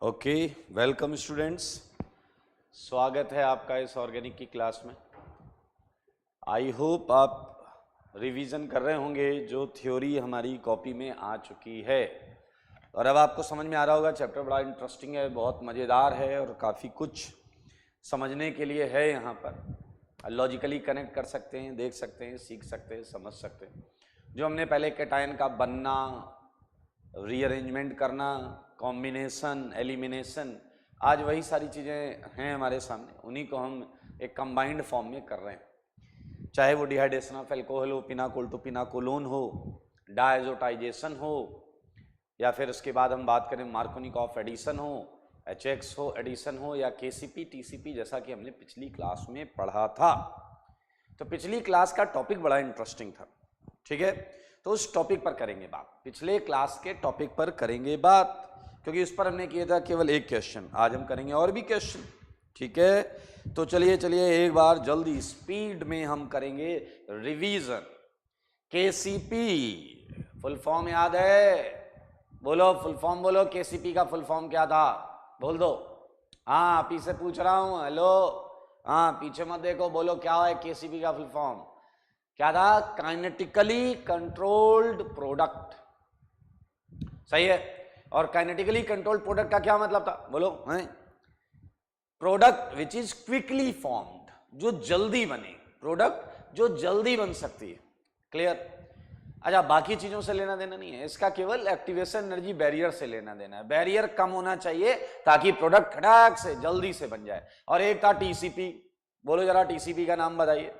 Okay, welcome students. स्वागत है आपका इस ऑर्गेनिक की क्लास में। आई होप आप रिवीजन कर रहे होंगे जो थ्योरी हमारी कॉपी में आ चुकी है और अब आपको समझ में आ रहा होगा चैप्टर बड़ा इंटरेस्टिंग है, बहुत मज़ेदार है और काफ़ी कुछ समझने के लिए है। यहाँ पर लॉजिकली कनेक्ट कर सकते हैं, देख सकते हैं, सीख सकते हैं, समझ सकते हैं। जो हमने पहले कैटायन का बनना, रीअरेंजमेंट करना, कॉम्बिनेशन, एलिमिनेशन, आज वही सारी चीज़ें हैं हमारे सामने, उन्हीं को हम एक कंबाइंड फॉर्म में कर रहे हैं। चाहे वो डिहाइड्रेशन ऑफ एल्कोहल हो, पिनाकोल टू पिनाकोलोन हो, डायजोटाइजेशन हो, या फिर उसके बाद हम बात करें मार्कोनिकॉफ एडिशन हो, HX हो एडिशन हो, या KCP TCP, जैसा कि हमने पिछली क्लास में पढ़ा था। तो पिछली क्लास का टॉपिक बड़ा इंटरेस्टिंग था, ठीक है। तो उस टॉपिक पर करेंगे बात, पिछले क्लास के टॉपिक पर करेंगे बात, क्योंकि इस पर हमने किया था केवल एक क्वेश्चन। आज हम करेंगे और भी क्वेश्चन, ठीक है। तो चलिए एक बार जल्दी स्पीड में हम करेंगे रिवीजन। KCP फुल फॉर्म याद है? बोलो फुल फॉर्म बोलो। KCP का फुल फॉर्म क्या था? बोल दो। हाँ, पीछे पूछ रहा हूँ, हेलो। हाँ, पीछे मत देखो, बोलो क्या है KCP का फुल फॉर्म? क्या था? Kinetically controlled product. सही है। और काइनेटिकली कंट्रोल्ड प्रोडक्ट का क्या मतलब था? बोलो। Product which is quickly formed, जो जल्दी बने, प्रोडक्ट जो जल्दी बन सकती है। क्लियर? अच्छा, बाकी चीजों से लेना देना नहीं है, इसका केवल एक्टिवेशन एनर्जी बैरियर से लेना देना है। बैरियर कम होना चाहिए ताकि प्रोडक्ट खटाक से जल्दी से बन जाए। और एक था TCP। बोलो जरा, TCP का नाम बताइए।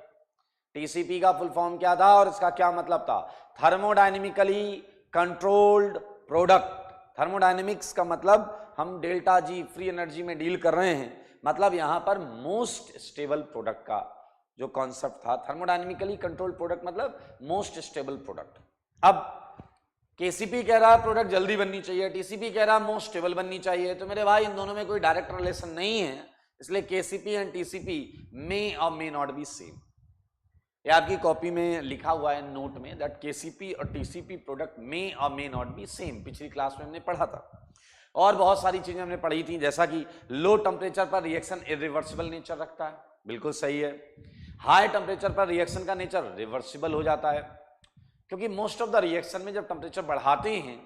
TCP का फुल फॉर्म क्या था और इसका क्या मतलब था? Thermodynamically controlled product. थर्मोडायनेमिक्स का मतलब हम डेल्टा जी फ्री एनर्जी में डील कर रहे हैं, मतलब यहां पर मोस्ट स्टेबल प्रोडक्ट का जो कॉन्सेप्ट था, थर्मोडायनेमिकली कंट्रोल्ड प्रोडक्ट मतलब मोस्ट स्टेबल प्रोडक्ट। अब KCP कह रहा है प्रोडक्ट जल्दी बननी चाहिए, TCP कह रहा है मोस्ट स्टेबल बननी चाहिए। तो मेरे भाई इन दोनों में कोई डायरेक्ट रिलेशन नहीं है, इसलिए KCP एंड TCP मे और मे नॉट बी सेम। ये आपकी कॉपी में लिखा हुआ है नोट में, दैट KCP और TCP प्रोडक्ट मे और मे नॉट बी सेम। पिछली क्लास में हमने पढ़ा था और बहुत सारी चीजें हमने पढ़ी थी, जैसा कि लो टेम्परेचर पर रिएक्शन इरिवर्सिबल नेचर रखता है, बिल्कुल सही है। हाई टेम्परेचर पर रिएक्शन का नेचर रिवर्सिबल हो जाता है, क्योंकि मोस्ट ऑफ द रिएक्शन में जब टेम्परेचर बढ़ाते हैं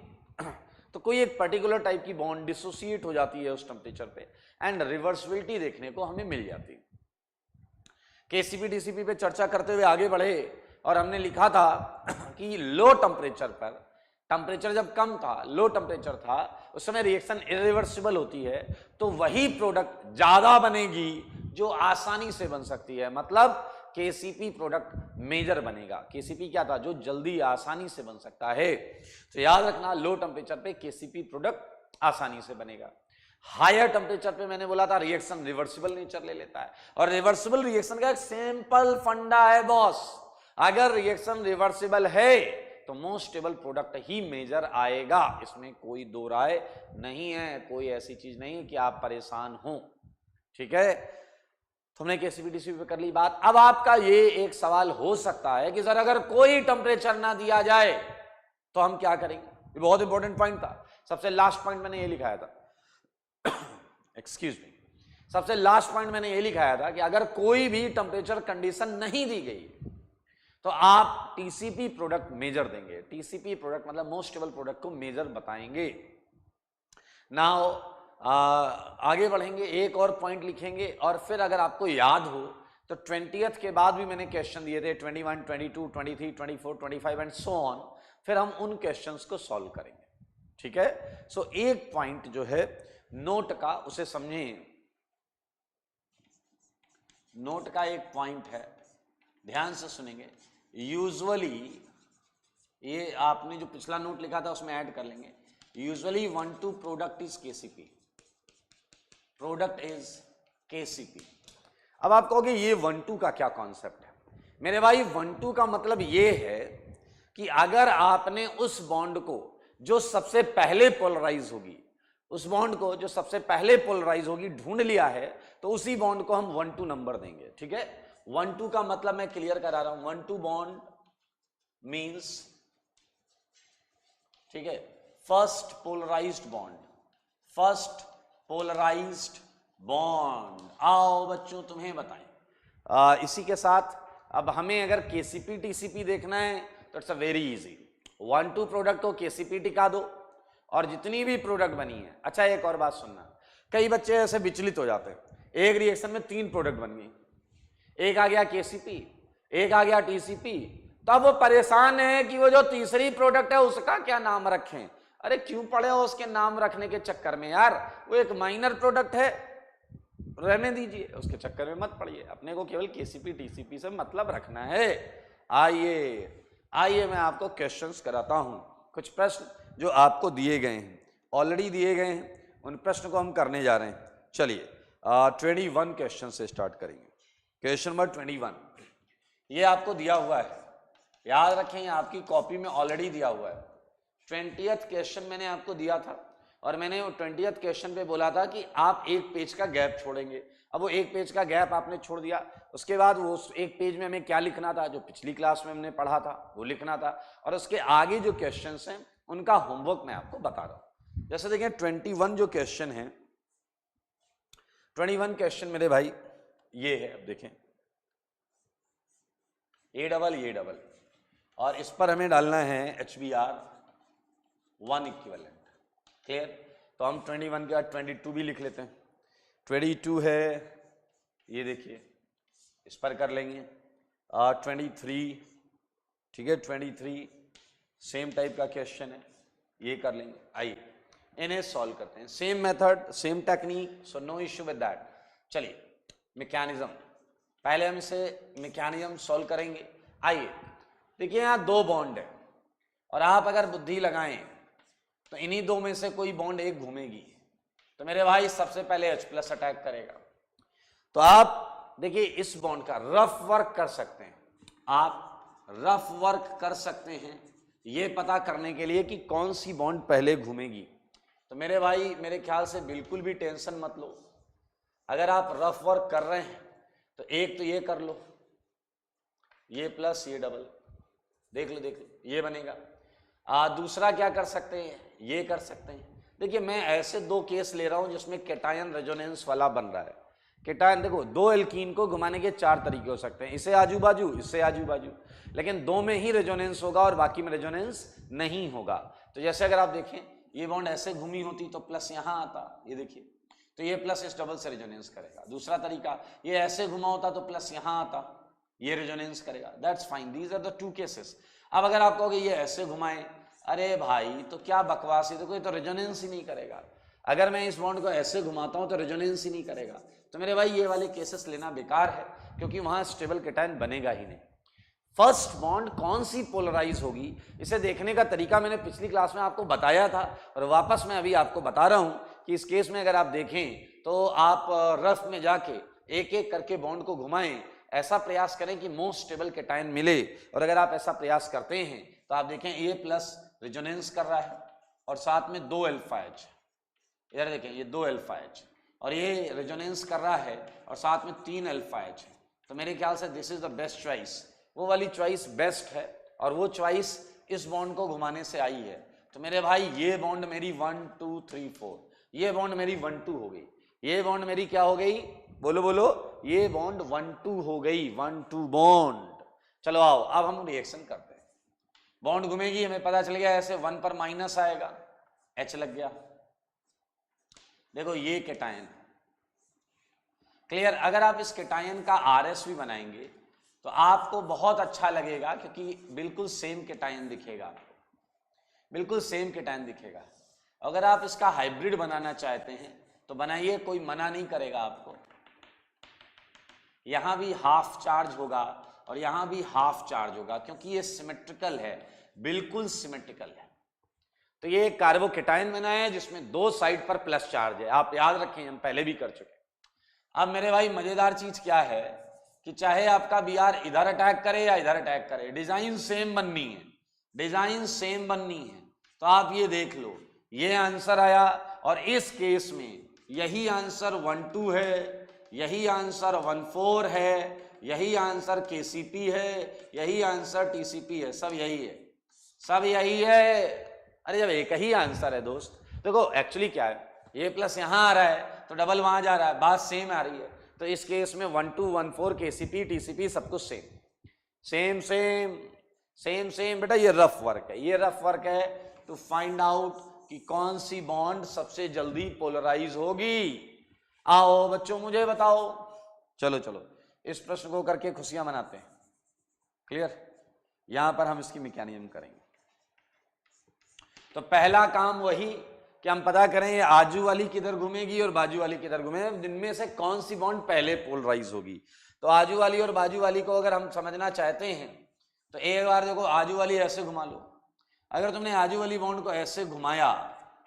तो कोई एक पर्टिकुलर टाइप की बॉन्ड डिसोसिएट हो जाती है उस टेम्परेचर पे, एंड रिवर्सिबिलिटी देखने को हमें मिल जाती है। KCP TCP पे चर्चा करते हुए आगे बढ़े और हमने लिखा था कि लो टेम्परेचर पर, टेम्परेचर जब कम था, लो टेम्परेचर था, उस समय रिएक्शन इरिवर्सिबल होती है, तो वही प्रोडक्ट ज्यादा बनेगी जो आसानी से बन सकती है। मतलब KCP प्रोडक्ट मेजर बनेगा। KCP क्या था? जो जल्दी आसानी से बन सकता है। तो याद रखना, लो टेम्परेचर पे KCP प्रोडक्ट आसानी से बनेगा। हायर टेम्परेचर पे मैंने बोला था रिएक्शन रिवर्सिबल नेचर ले लेता है, और रिवर्सिबल रिएक्शन का एक सिंपल फंडा है बॉस, अगर रिएक्शन रिवर्सिबल है तो मोस्ट स्टेबल प्रोडक्ट ही मेजर आएगा, इसमें कोई दो राय नहीं है, कोई ऐसी चीज नहीं है कि आप परेशान हो, ठीक है। तुमने KCP TCP पे कर ली बात। अब आपका ये एक सवाल हो सकता है कि सर अगर कोई टेम्परेचर ना दिया जाए तो हम क्या करेंगे? ये बहुत इंपॉर्टेंट पॉइंट था। सबसे लास्ट पॉइंट मैंने ये लिखाया था, एक्सक्यूज मी, सबसे लास्ट पॉइंट मैंने ये लिखाया था कि अगर कोई भी टेम्परेचर कंडीशन नहीं दी गई तो आप TCP प्रोडक्ट मेजर देंगे। TCP प्रोडक्ट मतलब मोस्ट स्टेबल प्रोडक्ट को मेजर बताएंगे। नाउ आगे बढ़ेंगे, एक और पॉइंट लिखेंगे, और फिर अगर आपको याद हो तो 20th के बाद भी मैंने क्वेश्चन दिए थे, 21, 22, 23, 24, 25 एंड सो ऑन। फिर हम उन क्वेश्चंस को सॉल्व करेंगे, ठीक है। सो एक पॉइंट जो है नोट का, उसे समझें। नोट का एक पॉइंट है, ध्यान से सुनेंगे। यूजुअली, ये आपने जो पिछला नोट लिखा था उसमें ऐड कर लेंगे। Usually 1-2 product is KCP, product is KCP। अब आप कहोगे ये 1-2 का क्या कॉन्सेप्ट है? मेरे भाई 1-2 का मतलब ये है कि अगर आपने उस बॉन्ड को जो सबसे पहले पोलराइज होगी, उस बॉन्ड को जो सबसे पहले पोलराइज होगी ढूंढ लिया है, तो उसी बॉन्ड को हम 1-2 नंबर देंगे, ठीक है। 1-2 का मतलब मैं क्लियर करा रहा हूं। 1-2 बॉन्ड मींस, ठीक है, first polarised bond, first polarised bond. आओ बच्चों तुम्हें बताएं। इसी के साथ अब हमें अगर केसीपी टीसीपी देखना है तो it's a very easy. 1-2 product को केसीपी टिका दो और जितनी भी प्रोडक्ट बनी है। अच्छा एक और बात सुनना, कई बच्चे ऐसे विचलित हो जाते हैं, एक रिएक्शन में 3 प्रोडक्ट बन गई, एक आ गया केसीपी, एक आ गया टीसीपी, तब वो परेशान है कि वो जो तीसरी प्रोडक्ट है उसका क्या नाम रखें। अरे क्यों पड़े हो उसके नाम रखने के चक्कर में यार, वो एक माइनर प्रोडक्ट है, रहने दीजिए, उसके चक्कर में मत पड़िए, अपने को केवल केसीपी टीसीपी से मतलब रखना है। आइए मैं आपको क्वेश्चंस कराता हूं, कुछ प्रश्न जो आपको दिए गए हैं, ऑलरेडी दिए गए हैं, उन प्रश्न को हम करने जा रहे हैं। चलिए 21 क्वेश्चन से स्टार्ट करेंगे। क्वेश्चन नंबर 21 ये आपको दिया हुआ है, याद रखें आपकी कॉपी में ऑलरेडी दिया हुआ है। 20th क्वेश्चन मैंने आपको दिया था और मैंने वो 20th क्वेश्चन पे बोला था कि आप एक पेज का गैप छोड़ेंगे। अब वो एक पेज का गैप आपने छोड़ दिया, उसके बाद वो एक पेज में हमें क्या लिखना था, जो पिछली क्लास में हमने पढ़ा था वो लिखना था, और उसके आगे जो क्वेश्चंस हैं उनका होमवर्क मैं आपको बता रहा हूं। जैसे देखें 21 जो क्वेश्चन है, 21 क्वेश्चन मेरे भाई ये है, अब देखें ए डबल और इस पर हमें डालना है HBr 1 इक्विवेलेंट। क्लियर? तो हम 21 के बाद 22 भी लिख लेते हैं। 22 है, ये देखिए इस पर कर लेंगे। 23, ठीक है 23 सेम टाइप का क्वेश्चन है, ये कर लेंगे। आइए इन्हें सॉल्व करते हैं, same method same technique, so no issue with that. चलिए मैकेनिज्म, पहले हम इसे मैकेनिज्म सॉल्व करेंगे। आइए देखिए यहाँ 2 बॉन्ड है और आप अगर बुद्धि लगाएं तो इन्हीं 2 में से कोई बॉन्ड एक घूमेगी, तो मेरे भाई सबसे पहले H+ अटैक करेगा। तो आप देखिए इस बॉन्ड का रफ वर्क कर सकते हैं, आप रफ वर्क कर सकते हैं ये पता करने के लिए कि कौन सी बॉन्ड पहले घूमेगी। तो मेरे भाई मेरे ख्याल से बिल्कुल भी टेंशन मत लो, अगर आप रफ वर्क कर रहे हैं तो एक तो ये कर लो, ये प्लस ये डबल, देख लो ये बनेगा। दूसरा क्या कर सकते हैं, ये कर सकते हैं। देखिए मैं ऐसे 2 केस ले रहा हूं जिसमें कैटायन रेजोनेंस वाला बन रहा है। कैटायन देखो 2 एल्कीन को घुमाने के 4 तरीके हो सकते हैं, इसे आजू बाजू इससे आजू बाजू, लेकिन 2 में ही रेजोनेंस होगा और बाकी में रेजोनेंस नहीं होगा। तो जैसे अगर आप देखें ये बॉन्ड ऐसे घूमी होती तो प्लस यहां आता, ये देखिए, तो ये प्लस इस डबल से रेजोनेंस करेगा। दूसरा तरीका ये ऐसे घुमा होता तो प्लस यहां आता, ये रेजोनेंस करेगा। That's fine, these are the 2 cases. अब अगर आप कहोगे ये ऐसे घुमाएं, अरे भाई तो क्या बकवास है, तो कोई तो रेजोनेंस ही नहीं करेगा। अगर मैं इस बॉन्ड को ऐसे घुमाता हूं तो रेजोनेंस ही नहीं करेगा, तो मेरे भाई ये वाले केसेस लेना बेकार है, क्योंकि वहां स्टेबल कैटायन बनेगा ही नहीं। फर्स्ट बॉन्ड कौन सी पोलराइज होगी, इसे देखने का तरीका मैंने पिछली क्लास में आपको बताया था और वापस मैं अभी आपको बता रहा हूं कि इस केस में अगर आप देखें तो आप रफ में जाके एक एक करके बॉन्ड को घुमाएं, ऐसा प्रयास करें कि मोस्ट स्टेबल कैटायन मिले। और अगर आप ऐसा प्रयास करते हैं तो आप देखें ये प्लस रेजोनेंस कर रहा है और साथ में 2 अल्फा H, इधर देखें ये 2 अल्फा H और ये रेजोनेंस कर रहा है और साथ में 3 अल्फा H है। तो मेरे ख्याल से this is the best choice, वो वाली चॉइस बेस्ट है और वो चॉइस इस बॉन्ड को घुमाने से आई है। तो मेरे भाई ये बॉन्ड मेरी 1 2 3 4, ये बॉन्ड मेरी 1 2 हो गई, ये बॉन्ड मेरी क्या हो गई, बोलो बोलो, ये बॉन्ड 1 2 हो गई, 1 2 बॉन्ड। चलो आओ अब हम रिएक्शन करते हैं। बॉन्ड घूमेगी, हमें पता चल गया ऐसे 1 पर माइनस आएगा, H लग गया। देखो ये कैटायन, क्लियर? अगर आप इस कैटायन का RS भी बनाएंगे तो आपको बहुत अच्छा लगेगा, क्योंकि बिल्कुल सेम कैटायन दिखेगा, बिल्कुल सेम कैटायन दिखेगा। अगर आप इसका हाइब्रिड बनाना चाहते हैं तो बनाइए, कोई मना नहीं करेगा आपको। यहां भी हाफ चार्ज होगा और यहां भी हाफ चार्ज होगा, क्योंकि ये सिमेट्रिकल है, बिल्कुल सिमेट्रिकल है। तो ये कार्बोकेटायन बनाया है जिसमें 2 साइड पर प्लस चार्ज है, आप याद रखें हम पहले भी कर चुके। अब मेरे भाई मजेदार चीज क्या है कि चाहे आपका Br इधर अटैक करे या इधर अटैक करे, डिजाइन सेम बननी है, डिजाइन सेम बननी है। तो आप ये देख लो, ये आंसर आया और इस केस में यही आंसर 1 2 है, यही आंसर 1 4 है, यही आंसर KCP है, यही आंसर TCP है, सब यही है, सब यही है। अरे जब एक ही आंसर है दोस्त, देखो एक्चुअली क्या है, ये प्लस यहां आ रहा है तो डबल वहां जा रहा है, बात सेम आ रही है। तो इस केस में 1214 केसीपी टीसीपी सब कुछ same same same same same. बेटा ये रफ वर्क है, ये रफ वर्क है टू फाइंड आउट कि कौन सी बॉन्ड सबसे जल्दी पोलराइज होगी। आओ बच्चों मुझे बताओ, चलो चलो इस प्रश्न को करके खुशियां मनाते हैं। क्लियर? यहां पर हम इसकी मैकेनिज्म करेंगे। तो पहला काम वही कि हम पता करें ये आजू वाली किधर घूमेगी और बाजू वाली किधर घूमेगी, जिनमें से कौन सी बॉन्ड पहले पोलराइज होगी। तो आजू वाली और बाजू वाली को अगर हम समझना चाहते हैं तो एक बार देखो आजू वाली ऐसे घुमा लो। अगर तुमने आजू वाली बॉन्ड को ऐसे घुमाया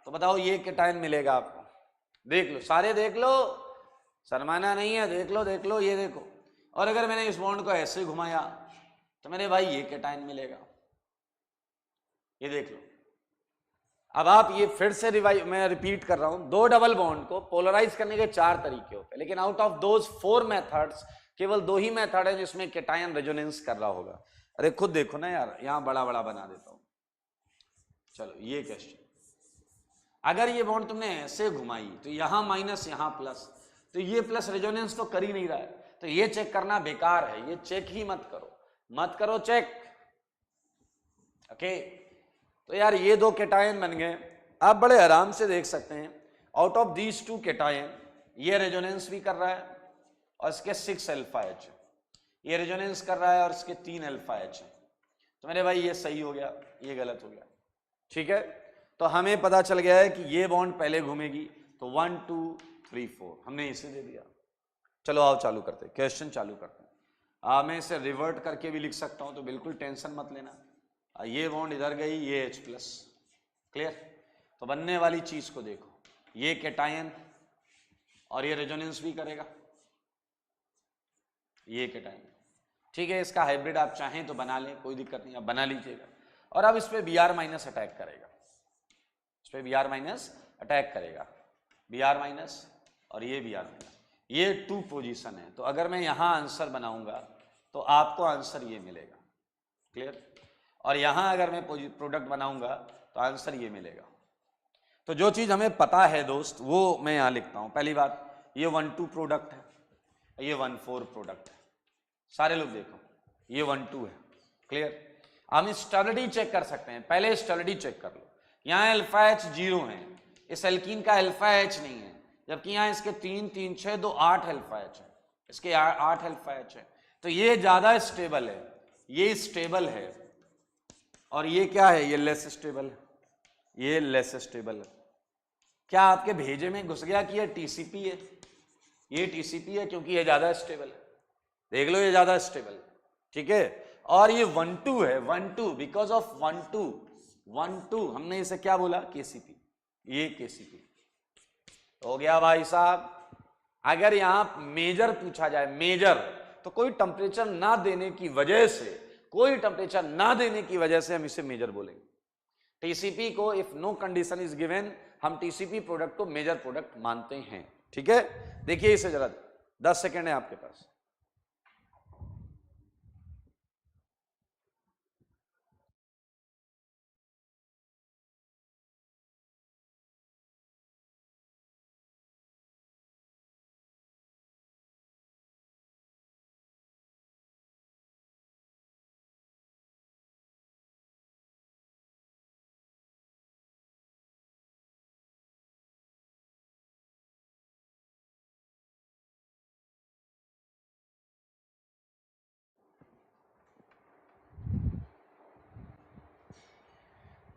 तो बताओ ये कैटायन मिलेगा आपको। देख लो, सारे देख लो, शर्माना नहीं है, देख लो ये देखो। और अगर मैंने इस बॉन्ड को ऐसे घुमाया तो मेरे भाई ये कैटायन मिलेगा, ये देख लो। अब आप ये फिर से मैं रिपीट कर रहा हूं, दो डबल बॉन्ड को पोलराइज करने के 4 तरीके होते हैं, लेकिन आउट ऑफ दोज 4 मेथड्स केवल 2 ही मेथड है जिसमें कैटायन रेजोनेंस कर रहा होगा। अरे खुद देखो ना यार, यहां बड़ा बड़ा बना देता हूं। चलो ये क्वेश्चन, अगर ये बॉन्ड तुमने ऐसे घुमाई तो यहां माइनस यहां प्लस, तो ये प्लस रेजोनेंस तो कर ही नहीं रहा है, तो ये चेक करना बेकार है, ये चेक ही मत करो चेक। ओके, तो यार ये 2 कैटायन बन गए। आप बड़े आराम से देख सकते हैं आउट ऑफ दीज 2 कैटायन ये रेजोनेंस भी कर रहा है और इसके 6 अल्फा एच, ये रेजोनेंस कर रहा है और इसके 3 अल्फा एच है। तो मेरे भाई ये सही हो गया, ये गलत हो गया। ठीक है, तो हमें पता चल गया है कि ये बॉन्ड पहले घूमेगी, तो 1 2 3 4 हमने इसे दे दिया। चलो आओ चालू करते हैं, क्वेश्चन चालू करते हैं। मैं इसे रिवर्ट करके भी लिख सकता हूं, तो बिल्कुल टेंशन मत लेना। ये बॉन्ड इधर गई, ये H प्लस। क्लियर? तो बनने वाली चीज को देखो, ये कैटायन और ये रेजोनेंस भी करेगा, ये कैटायन। ठीक है, इसका हाइब्रिड आप चाहें तो बना लें, कोई दिक्कत नहीं, आप बना लीजिएगा। और अब इस पे Br माइनस अटैक करेगा, इस पे Br माइनस अटैक करेगा, Br माइनस और ये Br माइनस, ये 2 पोजीशन है। तो अगर मैं यहां आंसर बनाऊंगा तो आपको आंसर ये मिलेगा। क्लियर? और यहां अगर मैं प्रोडक्ट बनाऊंगा तो आंसर ये मिलेगा। तो जो चीज हमें पता है दोस्त वो मैं यहां लिखता हूं। पहली बात, ये 1 2 प्रोडक्ट है, ये 1 4 प्रोडक्ट है। सारे लोग देखो, ये 1 2 है। क्लियर? हम स्टेबिलिटी चेक कर सकते हैं, पहले स्टेबिलिटी चेक कर लो। यहां अल्फा एच 0 है, इस एल्कीन का अल्फा एच नहीं है, जबकि यहां इसके 3 3 6 2 8 अल्फा एच है, इसके 8 अल्फा एच है। तो ये ज्यादा स्टेबल है, ये स्टेबल है, और ये क्या है, ये लेस स्टेबल है, ये लेस स्टेबल है। क्या आपके भेजे में घुस गया कि ये टीसीपी है? ये टीसीपी है क्योंकि ये ज्यादा स्टेबल है। देख लो, ये ज्यादा स्टेबल है। ठीक है, और ये 1 2 है, 1 2 बिकॉज ऑफ 1 2 हमने इसे क्या बोला, केसीपी, ये केसीपी हो गया भाई साहब। अगर यहां मेजर पूछा जाए, मेजर, तो कोई टेम्परेचर ना देने की वजह से, कोई टेम्परेचर ना देने की वजह से हम इसे मेजर बोलेंगे। टीसीपी को if no condition is given, हम टीसीपी प्रोडक्ट को मेजर प्रोडक्ट मानते हैं। ठीक है, देखिए इसे जरा, 10 सेकेंड है आपके पास।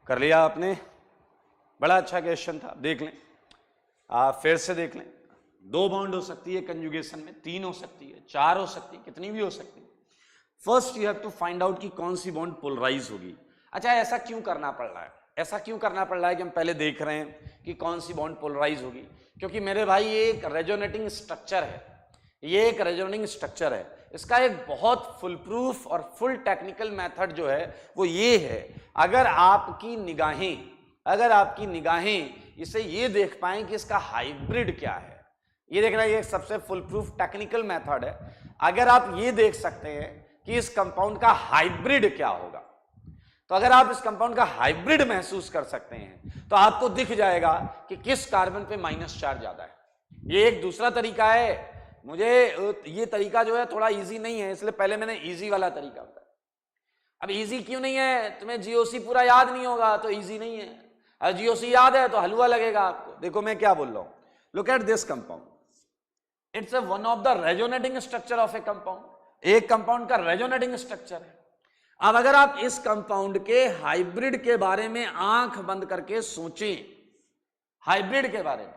कर लिया आपने? बड़ा अच्छा क्वेश्चन था, देख लें, आप फिर से देख लें। 2 बॉन्ड हो सकती है कंजुगेशन में, 3 हो सकती है, 4 हो सकती है, कितनी भी हो सकती है। First you have to find out कि कौन सी बॉन्ड पोलराइज होगी। अच्छा, ऐसा क्यों करना पड़ रहा है? ऐसा क्यों करना पड़ रहा है कि हम पहले देख रहे हैं कि कौन सी बॉन्ड पोलराइज होगी? क्योंकि मेरे भाई ये एक रेजोनेटिंग स्ट्रक्चर है, ये एक रेजोनेटिंग स्ट्रक्चर है। इसका एक बहुत फुल प्रूफ और फुल टेक्निकल मेथड जो है वो ये है, अगर आपकी निगाहें इसे ये देख पाएं कि इसका हाइब्रिड क्या है, ये देखना, ये सबसे फुल प्रूफ टेक्निकल मेथड है। अगर आप ये देख सकते हैं कि इस कंपाउंड का हाइब्रिड क्या होगा, तो अगर आप इस कंपाउंड का हाइब्रिड महसूस कर सकते हैं तो आपको दिख जाएगा कि किस कार्बन पे माइनस चार्ज ज्यादा है। ये एक दूसरा तरीका है। मुझे ये तरीका जो है थोड़ा इजी नहीं है, इसलिए पहले मैंने इजी वाला तरीका बताया। अब इजी क्यों नहीं है? तुम्हें जीओसी पूरा याद नहीं होगा तो इजी नहीं है, और जीओसी याद है तो हलवा लगेगा आपको। देखो मैं क्या बोल रहा हूं, look at this compound, it's one of the resonating structure of A compound. एक कंपाउंड का रेजोनेटिंग स्ट्रक्चर है। अब अगर आप इस कंपाउंड के हाइब्रिड के बारे में आंख बंद करके सोचें, हाइब्रिड के बारे में,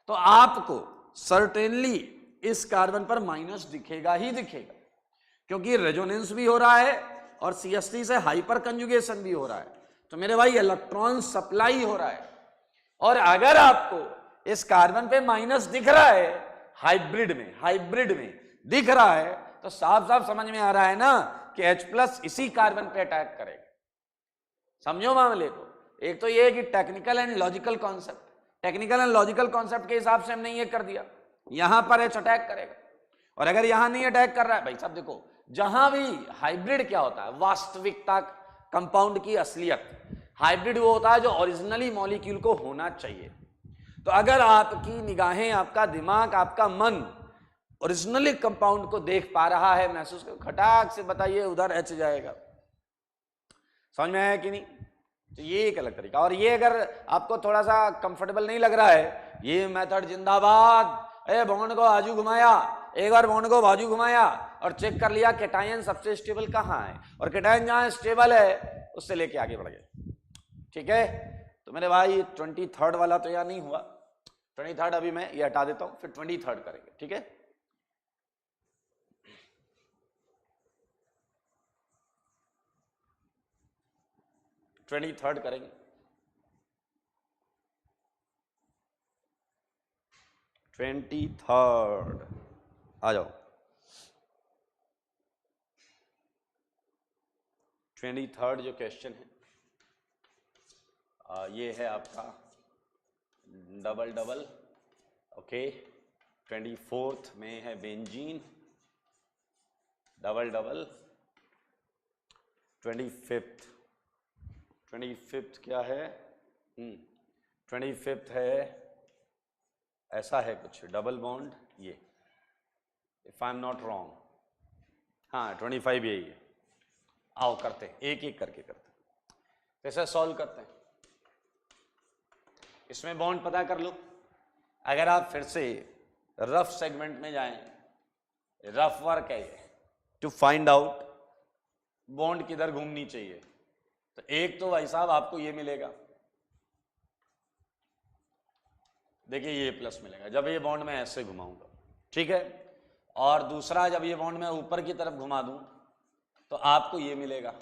तो आपको सर्टेनली इस कार्बन पर माइनस दिखेगा ही दिखेगा, क्योंकि रेजोनेंस भी हो रहा है और CH3 से हाइपर कंजुगेशन भी हो रहा है। तो मेरे भाई इलेक्ट्रॉन सप्लाई हो रहा है। और अगर आपको इस कार्बन पे माइनस दिख रहा है हाइब्रिड में दिख रहा है, तो साफ साफ समझ में आ रहा है ना कि H+ इसी कार्बन पे अटैक करेगा। समझो मामले को। एक तो ये कि technical and logical concept, technical and logical concept के हिसाब से हमने ये कर दिया, यहां पर H अटैक करेगा। और अगर यहां नहीं अटैक कर रहा है, भाई साहब देखो, जहां भी हाइब्रिड क्या होता है, वास्तविकता कंपाउंड की असलियत, हाइब्रिड वो होता है जो ओरिजिनली मॉलिक्यूल को होना चाहिए। तो अगर आपकी निगाहें, आपका दिमाग, आपका मन ओरिजिनली कंपाउंड को देख पा रहा है, महसूस कर, खटाक से बताइए उधर H जाएगा। समझ में आया कि नहीं? तो ये एक अलग तरीका। और ये अगर आपको थोड़ा सा कंफर्टेबल नहीं लग रहा है, ये मेथड जिंदाबाद। बॉन्ड को बाजू घुमाया, एक बार बॉन्ड को बाजू घुमाया और चेक कर लिया कैटायन सबसे स्टेबल कहां है, और कैटायन जहां स्टेबल है उससे लेके आगे बढ़ गए। ठीक है, तो मेरे भाई 23rd वाला तो यार नहीं हुआ, 23rd अभी मैं ये हटा देता हूं, फिर 23rd करेंगे। ठीक है, थर्ड करेंगे। 23rd आ जाओ। 23rd जो क्वेश्चन है ये है आपका डबल डबल। ओके, 24th में है बेंजीन डबल डबल। 25th क्या है? 25th है, ऐसा है कुछ, डबल बॉन्ड, ये if I am not wrong. हाँ 25 यही है। आओ करते हैं, एक एक करके करते हैं, कैसे सॉल्व करते हैं। इसमें बॉन्ड पता कर लो। अगर आप फिर से रफ सेगमेंट में जाएं, रफ वर्क है ये, टू फाइंड आउट बॉन्ड किधर घूमनी चाहिए, तो एक तो भाई साहब आपको ये मिलेगा, देखिए ये प्लस मिलेगा जब ये बॉन्ड में ऐसे घुमाऊंगा। ठीक है, और दूसरा जब ये बॉन्ड में ऊपर की तरफ घुमा दूं तो आपको ये मिलेगा।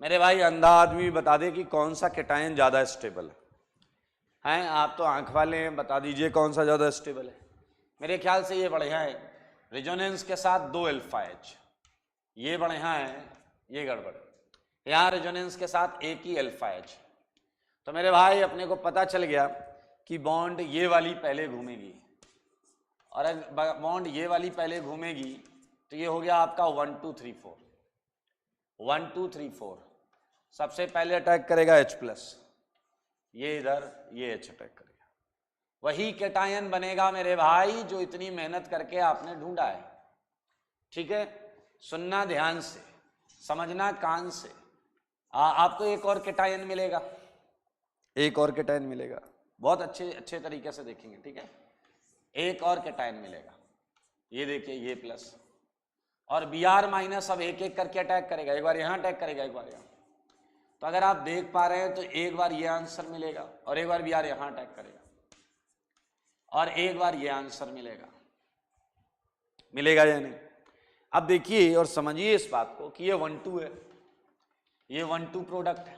मेरे भाई अंधा आदमी बता दे कि कौन सा कैटायन ज्यादा स्टेबल है। आप तो आंख वाले हैं, बता दीजिए कौन सा ज्यादा स्टेबल है। मेरे ख्याल से ये बढ़िया है, रेजोनेंस के साथ 2 अल्फा H, ये बढ़िया है, ये गड़बड़ है। यहाँ रेजोनेंस के साथ एक ही अल्फा H। तो मेरे भाई अपने को पता चल गया कि बॉन्ड ये वाली पहले घूमेगी, और अगर बॉन्ड ये वाली पहले घूमेगी तो ये हो गया आपका 1 2 3 4। 1 2 3 4 सबसे पहले अटैक करेगा H+, ये इधर ये H अटैक करेगा। वही कैटायन बनेगा मेरे भाई जो इतनी मेहनत करके आपने ढूंढा है। ठीक है, सुनना ध्यान से, समझना कान से। आपको एक और कैटायन मिलेगा, एक और कैटायन मिलेगा, बहुत अच्छे तरीके से देखेंगे। ठीक है, एक और कैटायन मिलेगा, ये देखिए ये प्लस, और Br- अब एक एक करके अटैक करेगा, एक बार यहां अटैक करेगा, एक बार यहां। तो अगर आप देख पा रहे हैं तो एक बार ये आंसर मिलेगा, और एक बार Br यहां अटैक करेगा, और एक बार ये आंसर मिलेगा या नहीं। अब देखिए और समझिए इस बात को कि ये 1 2 है, ये 1 2 प्रोडक्ट है,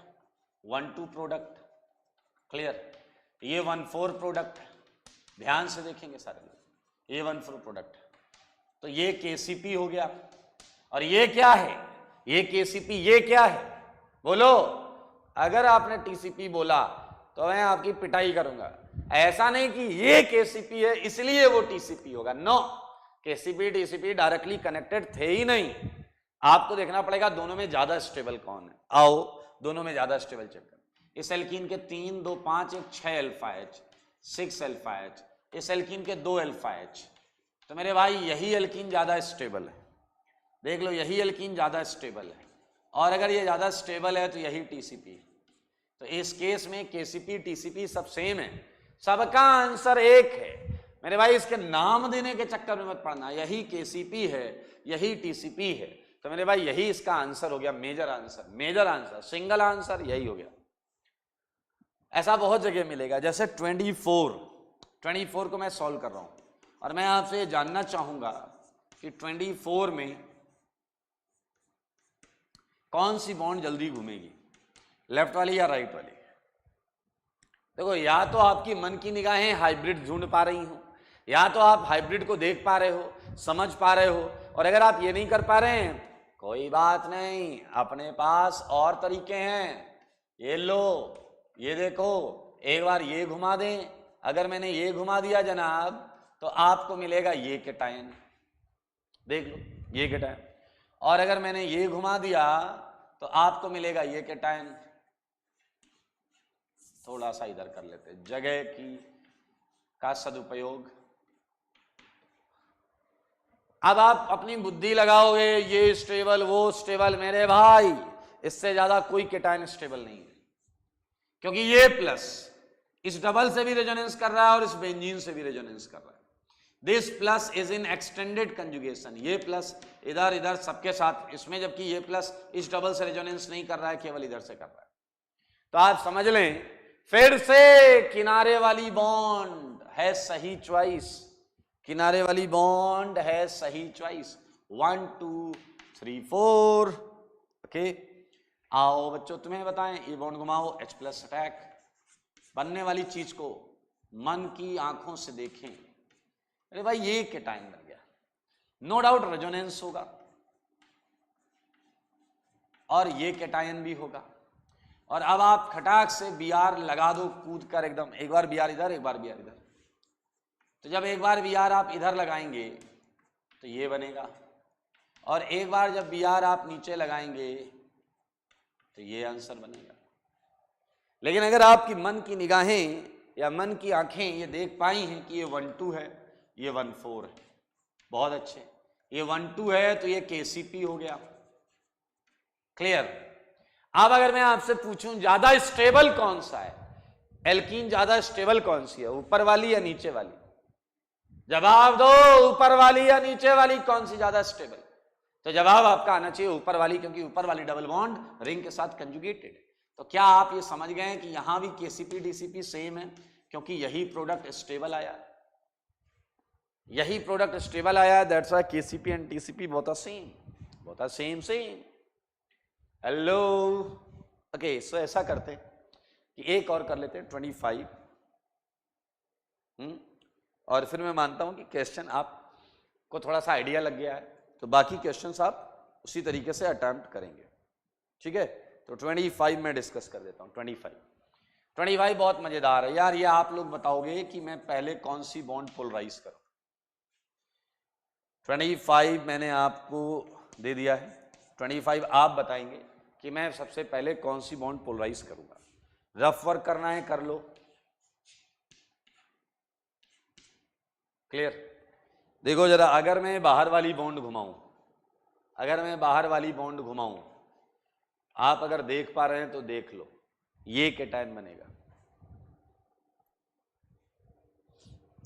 1 2 प्रोडक्ट, क्लियर। ये 1 4 प्रोडक्ट है, ध्यान से देखेंगे सारे लोग, ये 1 4 प्रोडक्ट है। तो ये KCP हो गया, और ये क्या है, ये KCP, ये क्या है बोलो। अगर आपने TCP बोला तो मैं आपकी पिटाई करूंगा। ऐसा नहीं कि ये KCP है इसलिए वो TCP होगा, नो, KCP TCP डायरेक्टली कनेक्टेड थे ही नहीं। आपको देखना पड़ेगा दोनों में ज्यादा स्टेबल कौन है। आओ दोनों में ज्यादा स्टेबल चेक कर। इस एल्कीन के 3 2 5 1 6 अल्फा एच 6 अल्फा एच, इस एल्कीन के 2 अल्फा एच। तो मेरे भाई यही एल्कीन ज्यादा स्टेबल है, देख लो यही एल्कीन ज्यादा स्टेबल है, और अगर ये ज्यादा स्टेबल है तो यही टीसीपी। तो इस केस में केसीपी टीसीपी सब सेम है, सबका आंसर एक है मेरे भाई। इसके नाम देने के चक्कर में मत पड़ना, यही केसीपी है यही टीसीपी है। तो मेरे भाई यही इसका आंसर हो गया, major answer, major answer, single answer यही हो गया। ऐसा बहुत जगह मिलेगा, जैसे 24 को मैं सॉल्व कर रहा हूं और मैं आपसे ये जानना चाहूंगा कि 24 में कौन सी बॉन्ड जल्दी घूमेगी, लेफ्ट वाली या राइट वाली। देखो या तो आपकी मन की निगाहें हाइब्रिड ढूंढ पा रही हो, या तो आप हाइब्रिड को देख पा रहे हो, समझ पा रहे हो, और अगर आप ये नहीं कर पा रहे हैं कोई बात नहीं, अपने पास और तरीके हैं। ये लो, ये देखो, एक बार ये घुमा दें, अगर मैंने ये घुमा दिया जनाब तो आपको मिलेगा ये कैटायन, देख लो ये कैटायन, और अगर मैंने ये घुमा दिया तो आपको मिलेगा ये कैटायन। थोड़ा सा इधर कर लेते, जगह की का सदुपयोग। अब आप अपनी बुद्धि लगाओगे, ये स्टेबल वो स्टेबल, मेरे भाई इससे ज्यादा कोई कैटायन स्टेबल नहीं है, क्योंकि ये प्लस इस डबल से भी रेजोनेंस कर रहा है और इस बेंजीन से भी रेजोनेंस कर रहा है। This plus is in extended conjugation, ये प्लस इधर इधर सबके साथ इसमें, जबकि ये प्लस इस डबल से रेजोनेंस नहीं कर रहा है, केवल इधर से कर रहा है। तो आप समझ लें फिर से किनारे वाली बॉन्ड है सही चॉइस, किनारे वाली बॉन्ड है सही चॉइस। 1 2 3 4 ओके। आओ बच्चों तुम्हें बताएं, ये बॉन्ड घुमाओ, H प्लस अटैक। बनने वाली चीज को मन की आंखों से देखें, अरे भाई ये कैटायन बन गया, नो डाउट रेजोनेंस होगा और ये कैटायन भी होगा। और अब आप खटाक से Br लगा दो कूद कर एकदम, एक बार Br इधर एक बार Br इधर। तो जब एक बार Br आप इधर लगाएंगे तो ये बनेगा, और एक बार जब Br आप नीचे लगाएंगे तो ये आंसर बनेगा। लेकिन अगर आपकी मन की निगाहें या मन की आंखें ये देख पाई हैं कि ये 1 2 है, ये 1 4 है, बहुत अच्छे, ये 1 2 है तो ये KCP हो गया, क्लियर। अब अगर मैं आपसे पूछूं ज्यादा स्टेबल कौन सा है, एल्कीन ज्यादा स्टेबल कौन सी है, ऊपर वाली या नीचे वाली, जवाब दो, ऊपर वाली या नीचे वाली, कौन सी ज्यादा स्टेबल। तो जवाब आपका आना चाहिए ऊपर वाली, क्योंकि ऊपर वाली डबल बॉन्ड रिंग के साथ कंजुगेटेड। तो क्या आप ये समझ गए कि यहां भी केसीपी डीसीपी सेम है, क्योंकि यही प्रोडक्ट स्टेबल आया, यही प्रोडक्ट स्टेबल आया, that's why KCP and TCP both are same, both are same. Hello okay, so ऐसा करते कि एक और कर लेते हैं 25, और फिर मैं मानता हूं कि क्वेश्चन आपको थोड़ा सा आइडिया लग गया है, तो बाकी क्वेश्चंस आप उसी तरीके से अटेम्प्ट करेंगे, ठीक है। तो 25 में डिस्कस कर देता हूं। 25 बहुत मजेदार है यार, ये आप लोग बताओगे कि मैं पहले कौन सी बॉन्ड पोलराइज करूं। 25 मैंने आपको दे दिया है, 25 आप बताएंगे कि मैं सबसे पहले कौन सी बॉन्ड पोलराइज करूंगा। रफ वर्क करना है कर लो, क्लियर। देखो जरा, अगर मैं बाहर वाली बॉन्ड घुमाऊं, अगर मैं बाहर वाली बॉन्ड घुमाऊं, आप अगर देख पा रहे हैं तो देख लो, ये कैटायन बनेगा,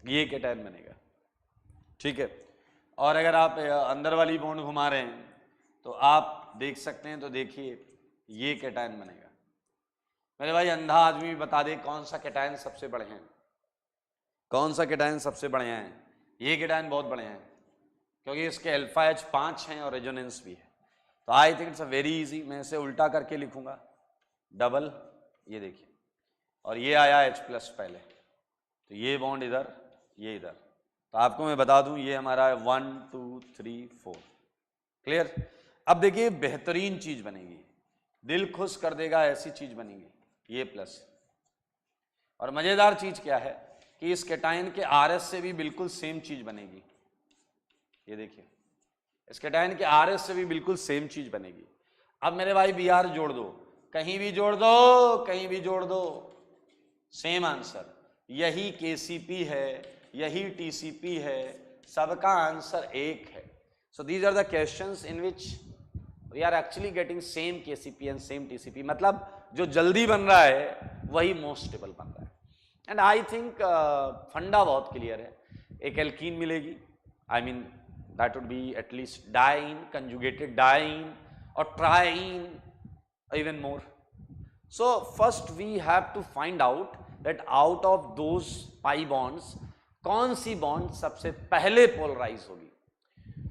ये कैटायन बनेगा, ठीक है। और अगर आप अंदर वाली बॉन्ड घुमा रहे हैं तो आप देख सकते हैं, तो देखिए ये कैटायन बनेगा। मेरे भाई अंधा आदमी भी बता दे कौन सा कैटायन सबसे बड़े हैं, कौन सा कैटायन सबसे बढ़िया है। ये कैटायन बहुत बढ़िया है, क्योंकि इसके अल्फा H 5 हैं और रेजोनेंस भी है। तो I think it's a very easy, मैं इसे उल्टा करके लिखूंगा, डबल, ये देखिए, और ये आया H प्लस पहले, तो ये बॉन्ड इधर, ये इधर। तो आपको मैं बता दूं ये हमारा 1 2 3 4, क्लियर। अब देखिए बेहतरीन चीज बनेगी, दिल खुश कर देगा ऐसी चीज बनेगी, ये प्लस। और मजेदार चीज क्या है कि इस कैटायन के RS से भी बिल्कुल सेम चीज बनेगी, ये देखिए, इस केटायन के RS से भी बिल्कुल सेम चीज बनेगी। अब मेरे भाई Br जोड़ दो, कहीं भी जोड़ दो, कहीं भी जोड़ दो, सेम आंसर। यही KCP है, यही TCP है, सबका आंसर एक है। So these are the questions in which we are actually getting same KCP and same TCP। मतलब जो जल्दी बन रहा है वही मोस्ट स्टेबल बन रहा है। एंड आई थिंक फंडा बहुत क्लियर है। एक एल्कीन मिलेगी, I mean that would be at least diene, conjugated diene और triene, even more. So first we have to find out that out of those pi bonds कौन सी बॉन्ड सबसे पहले polarise होगी।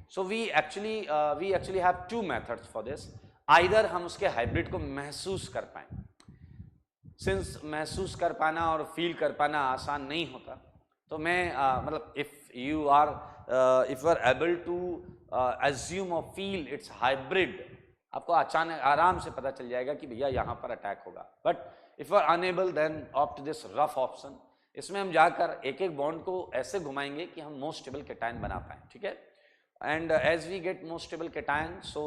So we actually have two methods for this. Either हम उसके hybrid को महसूस कर पाएं, सिंस महसूस कर पाना और फील कर पाना आसान नहीं होता, तो मैं मतलब if you are able to assume or feel its hybrid, आपको अचानक आराम से पता चल जाएगा कि भैया यहाँ पर अटैक होगा। But if you are unable then opt this rough option. इसमें हम जाकर एक एक बॉन्ड को ऐसे घुमाएंगे कि हम मोस्ट स्टेबल केटायन बना पाएं, ठीक है। And as we get most stable cation, so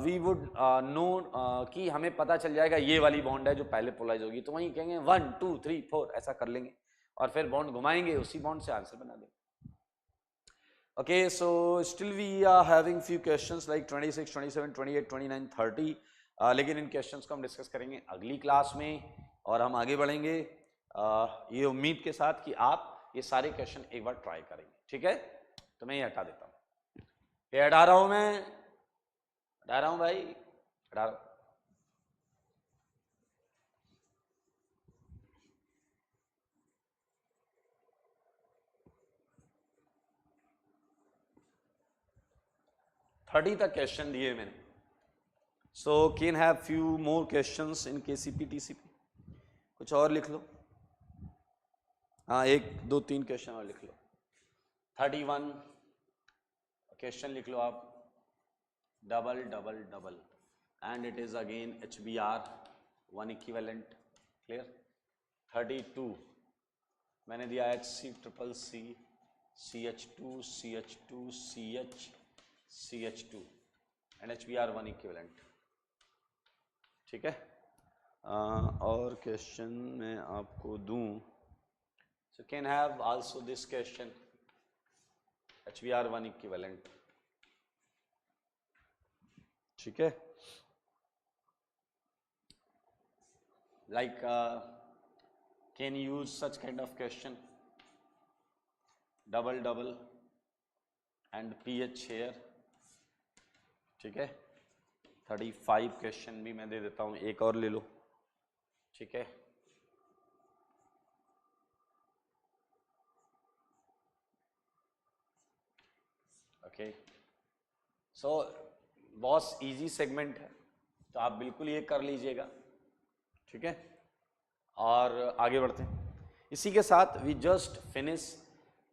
we would know कि हमें पता चल जाएगा ये वाली बॉन्ड है जो पहले पोलराइज होगी, तो वहीं कहेंगे 1 2 3 4 ऐसा कर लेंगे और फिर बॉन्ड घुमाएंगे, उसी बॉन्ड से आंसर बना देंगे। Okay, so still we are having few questions like 26, 27, 28, 29, 30. लेकिन इन questions को हम डिस्कस करेंगे अगली क्लास में और हम आगे बढ़ेंगे ये उम्मीद के साथ कि आप ये सारे क्वेश्चन एक बार ट्राई करेंगे, ठीक है। तो मैं ये हटा देता हूँ, ये हटा रहा हूँ, मैं हटा रहा हूँ भाई, हटा रहा हूँ। थर्टी तक क्वेश्चन दिए मैंने। सो can have few more questions in KCP TCP। कुछ और लिख लो, हाँ 1 2 3 क्वेश्चन और लिख लो। 31 क्वेश्चन लिख लो आप, double double double and it is again HBr 1 equivalent, clear. 32 मैंने दिया HCCC CH2 CH2 CH CH2 and HBr 1 equivalent, ठीक है। और क्वेश्चन मैं आपको दूं, so can have also this question HBr 1 equivalent, ठीक है। Like can use such kind of question, double double and PH here, ठीक है। 35 क्वेश्चन भी मैं दे देता हूं, एक और ले लो, ठीक है। ओके, सो बहुत इजी सेगमेंट है, तो आप बिल्कुल ये कर लीजिएगा, ठीक है। और आगे बढ़ते हैं। इसी के साथ we just finish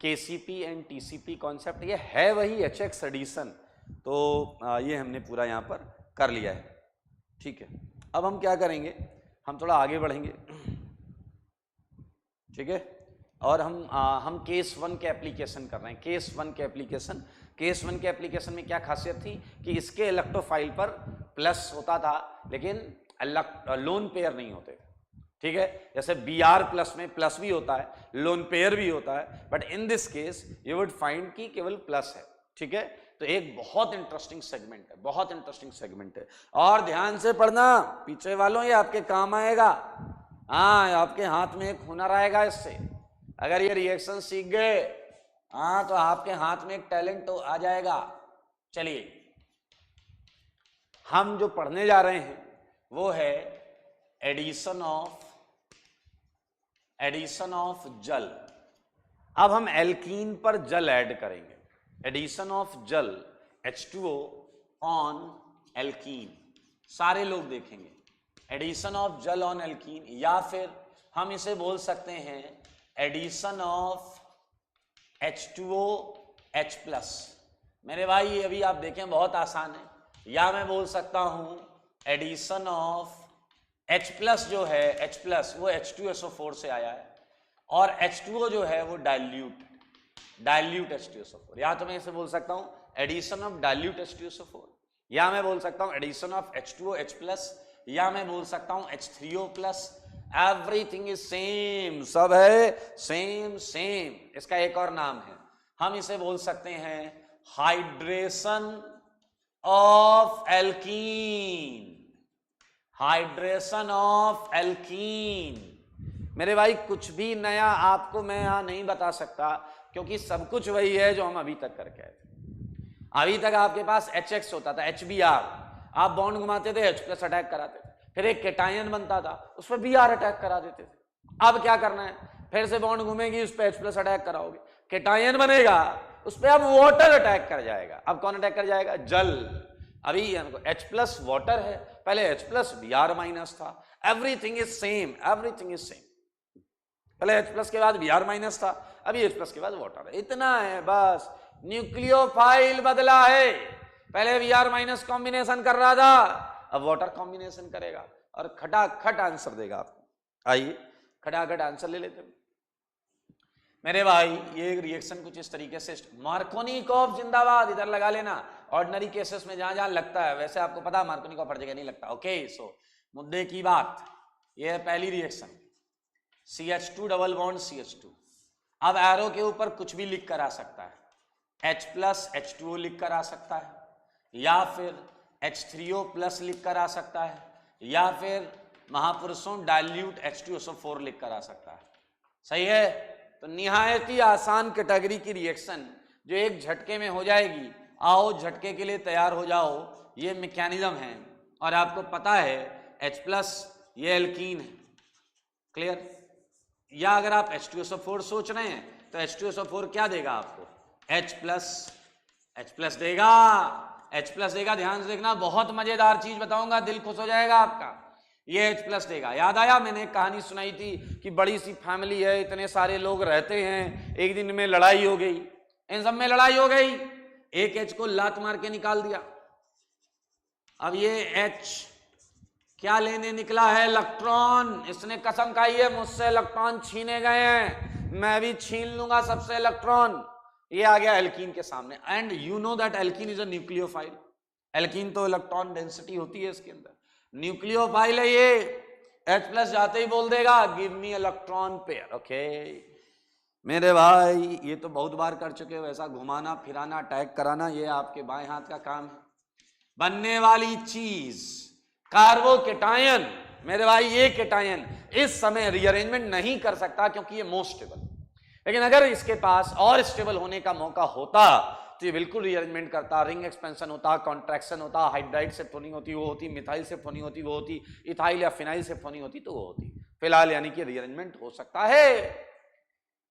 KCP and TCP concept. ये है वही HX एडिशन, तो ये हमने पूरा यहाँ पर कर लिया है, ठीक है। अब हम क्या करेंगे, हम थोड़ा आगे बढ़ेंगे, ठीक है। और हम केस 1 के एप्लीकेशन कर रहे हैं। केस 1 के एप्लीकेशन, केस 1 के एप्लीकेशन में क्या खासियत थी कि इसके इलेक्ट्रोफाइल पर प्लस होता था लेकिन लोन पेयर नहीं होते, ठीक है। जैसे Br प्लस में प्लस भी होता है, लोन पेयर भी होता है, but in this case you would find कि केवल प्लस है, ठीक है। तो एक बहुत इंटरेस्टिंग सेगमेंट है, बहुत इंटरेस्टिंग सेगमेंट है। और ध्यान से पढ़ना पीछे वालों, ये आपके काम आएगा। हाँ, आपके हाथ में एक हुनर आएगा इससे। अगर ये रिएक्शन सीख गए, हाँ, तो आपके हाथ में एक टैलेंट तो आ जाएगा। चलिए, हम जो पढ़ने जा रहे हैं वो है एडिशन ऑफ जल। अब हम एल्कीन पर जल ऐड करेंगे। एडिशन ऑफ जल H2O ऑन एल्कीन, सारे लोग देखेंगे एडिशन ऑफ जल ऑन एल्कीन, या फिर हम इसे बोल सकते हैं एडिशन ऑफ H2O H+। मेरे भाई ये अभी आप देखें बहुत आसान है। या मैं बोल सकता हूं एडिशन ऑफ H+ जो है H+ वो H2SO4 से आया है, और H2O जो है वो डाइल्यूट H2SO4। या तो मैं इसे बोल सकता हूं एडिशन ऑफ डाइल्यूट H2SO4, या मैं बोल सकता हूं एडिशन ऑफ H2OH+, या मैं बोल सकता हूं H3O+, एवरीथिंग इज सेम, सब है सेम सेम। इसका एक और नाम है, हम इसे बोल सकते हैं hydration of alkene, hydration of alkene. मेरे भाई कुछ भी नया आपको मैं यहां नहीं बता सकता, क्योंकि सब कुछ वही है जो हम अभी तक करके आए थे। अभी तक आपके पास HX होता था, HBr, आप बॉन्ड घुमाते थे H+ अटैक कराते थे, फिर एक केटायन बनता था उस पर Br अटैक करा देते थे। अब क्या करना है, फिर से बॉन्ड घूमेगी उस पर H+ अटैक कराओगे, केटायन बनेगा उस पर अब वाटर अटैक कर जाएगा। अब कौन अटैक कर जाएगा, जल। अभी हमको H+ वाटर है, पहले H+ Br- था। Everything is same, everything is same. पहले H+ के बाद Br- था, अभी H+ के बाद वाटर है, इतना है बस। न्यूक्लियोफाइल बदला है, पहले Br- कॉम्बिनेशन कर रहा था, अब वाटर कॉम्बिनेशन करेगा और खटाखट आंसर देगा आपको। आइए खटाखट आंसर ले लेते हैं मेरे भाई। ये रिएक्शन कुछ इस तरीके से, मार्कोनिकॉफ जिंदाबाद इधर लगा लेना। ऑर्डिनरी केसेस में जहां जहां लगता है, वैसे आपको पता है मार्कोनिकॉफ हर जगह नहीं लगता। ओके, सो मुद्दे की बात, ये है पहली reaction CH2 double bond CH2। अब एरो के ऊपर कुछ भी लिख कर आ सकता है, H+ H2O लिख कर आ सकता है, या फिर H3O+ लिख कर आ सकता है, या फिर महापुरुषों डाइल्यूट H2SO4 लिख कर आ सकता है। सही है, तो निहायत ही आसान कैटेगरी की रिएक्शन जो एक झटके में हो जाएगी। आओ झटके के लिए तैयार हो जाओ, ये मैकेनिज्म है और आपको पता है H+ ये एल्कीन है, क्लियर। या अगर आप H2SO4 सोच रहे हैं तो H2SO4 क्या देगा आपको, H+ देगा, H+ देगा। ध्यान से देखना, बहुत मजेदार चीज बताऊंगा, दिल खुश हो जाएगा आपका। ये H+ देगा। याद आया मैंने एक कहानी सुनाई थी कि बड़ी सी फैमिली है, इतने सारे लोग रहते हैं, एक दिन में लड़ाई हो गई, इन सब में लड़ाई हो गई, एक H को लात मार के निकाल दिया। अब ये H क्या लेने निकला है, इलेक्ट्रॉन। इसने कसम खाई है मुझसे इलेक्ट्रॉन छीने गए हैं, मैं भी छीन लूंगा सबसे इलेक्ट्रॉन। ये आ गया एल्कीन के सामने, and you know that alkene is a nucleophile. Alkene तो इलेक्ट्रॉन डेंसिटी होती है इसके अंदर, न्यूक्लियोफाइल है ये। H+ जाते ही बोल देगा give me electron pair. Okay मेरे भाई, ये तो बहुत बार कर चुके हो, ऐसा घुमाना फिराना अटैक कराना, ये आपके बाएं हाथ का काम है। बनने वाली चीज कार्बोकेटायन, मेरे भाई ये केटायन इस समय रीअरेंजमेंट नहीं कर सकता क्योंकि ये मोस्ट स्टेबल, लेकिन अगर इसके पास और स्टेबल होने का मौका होता तो ये बिल्कुल रीअरेंजमेंट करता, रिंग एक्सपेंशन होता, कॉन्ट्रैक्शन होता, हाइड्राइड शिफ्ट होनी होती वो होती, मिथाइल शिफ्ट होनी होती वो होती, इथाइल या फिनाइल शिफ्ट होनी होती तो वो होती। फिलहाल यानी कि रीअरेंजमेंट हो सकता है।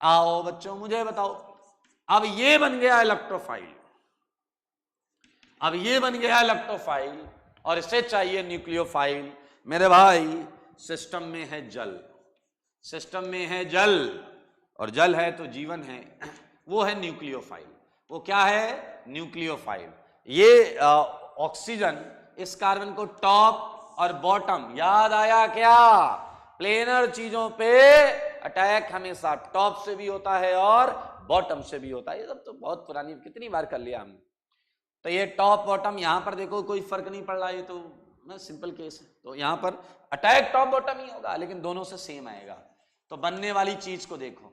आओ बच्चों मुझे बताओ, अब ये बन गया इलेक्ट्रोफाइल, अब ये बन गया इलेक्ट्रोफाइल और इसे चाहिए न्यूक्लियोफाइल। मेरे भाई सिस्टम में है जल, सिस्टम में है जल, और जल है तो जीवन है, वो है न्यूक्लियोफाइल। वो क्या है, न्यूक्लियोफाइल। ये ऑक्सीजन इस कार्बन को टॉप और बॉटम, याद आया क्या, प्लेनर चीजों पे अटैक हमेशा टॉप से भी होता है और बॉटम से भी होता है। ये सब तो बहुत पुरानी, कितनी बार कर लिया हमने। तो ये टॉप बॉटम, यहां पर देखो कोई फर्क नहीं पड़ रहा, ये तो ना सिंपल केस है, तो यहां पर अटैक टॉप बॉटम ही होगा, लेकिन दोनों से सेम आएगा। तो बनने वाली चीज को देखो,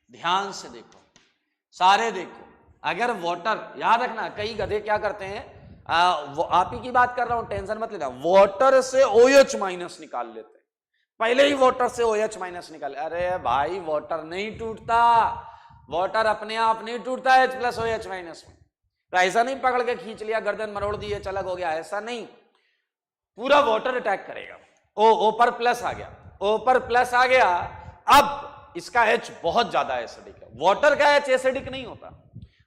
ध्यान से देखो, सारे देखो। अगर वाटर, याद रखना कई गधे क्या करते हैं, वो आप ही की बात कर रहा हूं, टेंशन मत लेना, वाटर से OH- निकाल लेते हैं, पहले ही वाटर से OH- निकाल। अरे भाई वाटर नहीं टूटता, वाटर अपने आप नहीं टूटता H+ OH- में। तो ऐसा नहीं पकड़ के खींच लिया, गर्दन मरोड़ दी, चलक हो गया, ऐसा नहीं, पूरा वाटर अटैक करेगा। ओ पर प्लस आ गया, ओ पर प्लस आ गया। अब इसका H बहुत ज्यादा एसिडिक है, वाटर का H एसिडिक नहीं होता,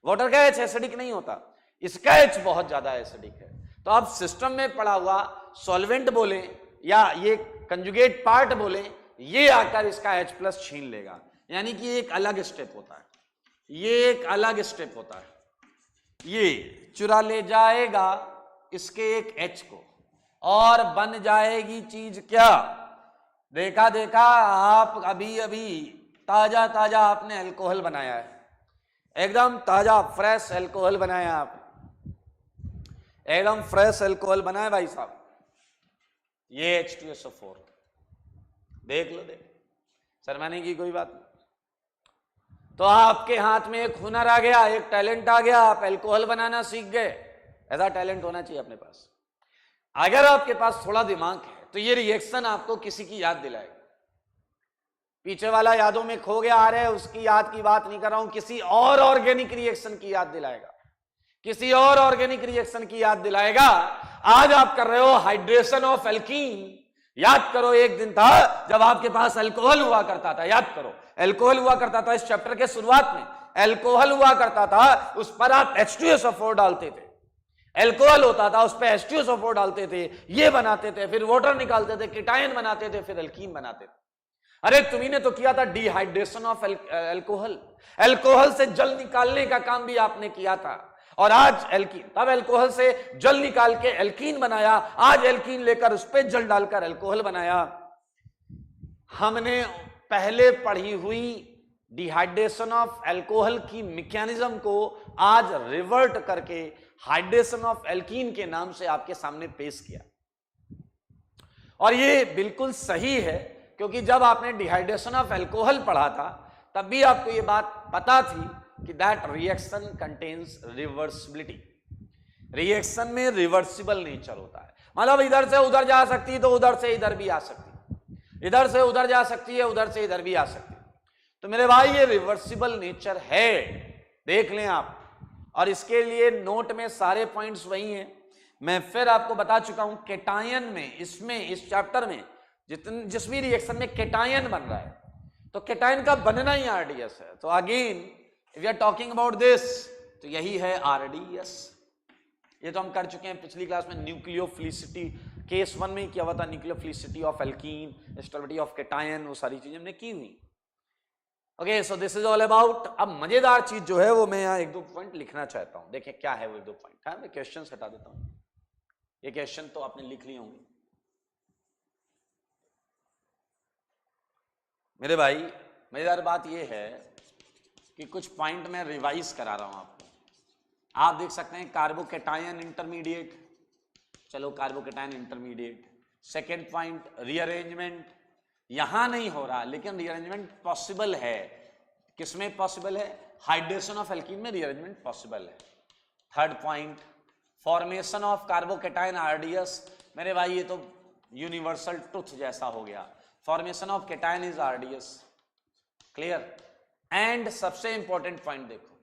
वाटर का H एसिडिक नहीं होता, इसका H बहुत ज्यादा एसिडिक है। तो अब सिस्टम में पड़ा हुआ सॉल्वेंट बोले या ये कंजुगेट पार्ट बोले, ये आकर इसका H+ छीन लेगा। यानी कि एक अलग स्टेप होता है, ये एक अलग स्टेप होता है, ये चुरा ले जाएगा इसके एक H को और बन जाएगी चीज क्या, देखा देखा आप, अभी अभी ताजा ताजा आपने अल्कोहल बनाया है, एकदम ताजा फ्रेश अल्कोहल बनाया आप, एकदम फ्रेश अल्कोहल बना है भाई साहब, ये H2SO4, देख लो, देख, शर्माने की कोई बात नहीं। तो आपके हाथ में एक हुनर आ गया, एक टैलेंट आ गया, आप अल्कोहल बनाना सीख गए। ऐसा टैलेंट होना चाहिए अपने पास। अगर आपके पास थोड़ा दिमाग है तो ये रिएक्शन आपको किसी की याद दिलाएगा। पीछे वाला यादों में खो गया, आ रहे उसकी याद की बात नहीं कर रहा हूं, किसी और ऑर्गेनिक रिएक्शन की याद दिलाएगा, किसी और ऑर्गेनिक रिएक्शन की याद दिलाएगा। आज आप कर रहे हो हाइड्रेशन ऑफ एल्कीन। याद करो, एक दिन था जब आपके पास अल्कोहल हुआ करता था, याद करो, अल्कोहल हुआ करता था। इस चैप्टर के शुरुआत में अल्कोहल हुआ करता था, उस पर आप H2SO4 डालते थे। अल्कोहल होता था, उस पर H2SO4 डालते थे, ये बनाते थे, फिर वाटर निकालते थे, कीटायन बनाते थे, फिर एल्कीन बनाते थे। अरे तुम्ही ने तो किया था डिहाइड्रेशन ऑफ अल्कोहल, अल्कोहल से जल निकालने का काम भी आपने किया था। और आज एल्कीन, तब अल्कोहल से जल निकाल के एल्कीन बनाया, आज एल्कीन लेकर उस पर जल डालकर अल्कोहल बनाया। हमने पहले पढ़ी हुई डिहाइड्रेशन ऑफ अल्कोहल की मैकेनिज्म को आज रिवर्ट करके हाइड्रेशन ऑफ एल्कीन के नाम से आपके सामने पेश किया। और ये बिल्कुल सही है, क्योंकि जब आपने डिहाइड्रेशन ऑफ अल्कोहल पढ़ा था तब भी आपको ये बात पता थी कि that reaction contains reversibility. Reaction में रिवर्सिबल नेचर होता है, मतलब इधर से उधर जा सकती है तो उधर से इधर भी आ सकती है, इधर से उधर जा सकती है, उधर से इधर भी आ सकती है। तो मेरे भाई ये रिवर्सिबल नेचर है, देख लें आप। और इसके लिए नोट में सारे पॉइंट्स वही हैं, मैं फिर आपको बता चुका हूं। केटायन में, इसमें इस चैप्टर में जिस भी रिएक्शन में केटायन बन रहा है तो केटायन का बनना ही आरडीएस है। तो again if you are talking about this, तो यही है आरडीएस। ये तो हम कर चुके हैं पिछली क्लास में। न्यूक्लियोफिलिसिटी केस 1 में क्या हुआ था, nucleophilicity of alkene, stability of cation, वो सारी चीजें हमने की हुई। Okay, so this is all about. अब मजेदार चीज जो है वो मैं यहाँ 1-2 पॉइंट लिखना चाहता हूं। देखिए क्या है वो 1-2 पॉइंट। हाँ, मैं क्वेश्चन हटा देता हूं, ये क्वेश्चन तो आपने लिख लिए होंगे। मेरे भाई मजेदार बात यह है कि कुछ पॉइंट मैं रिवाइज करा रहा हूं आपको। आप देख सकते हैं कार्बोकेटायन इंटरमीडिएट, चलो carbocation intermediate. Second point rearrangement, यहां नहीं हो रहा लेकिन रीअरेंजमेंट पॉसिबल है। किसमें पॉसिबल है? हाइड्रेशन ऑफ एल्कीन में रीअरेंजमेंट पॉसिबल है। Third point formation of carbocation RDS. मेरे भाई ये तो यूनिवर्सल ट्रुथ जैसा हो गया, formation of cation is RDS, clear. And सबसे इंपॉर्टेंट पॉइंट देखो,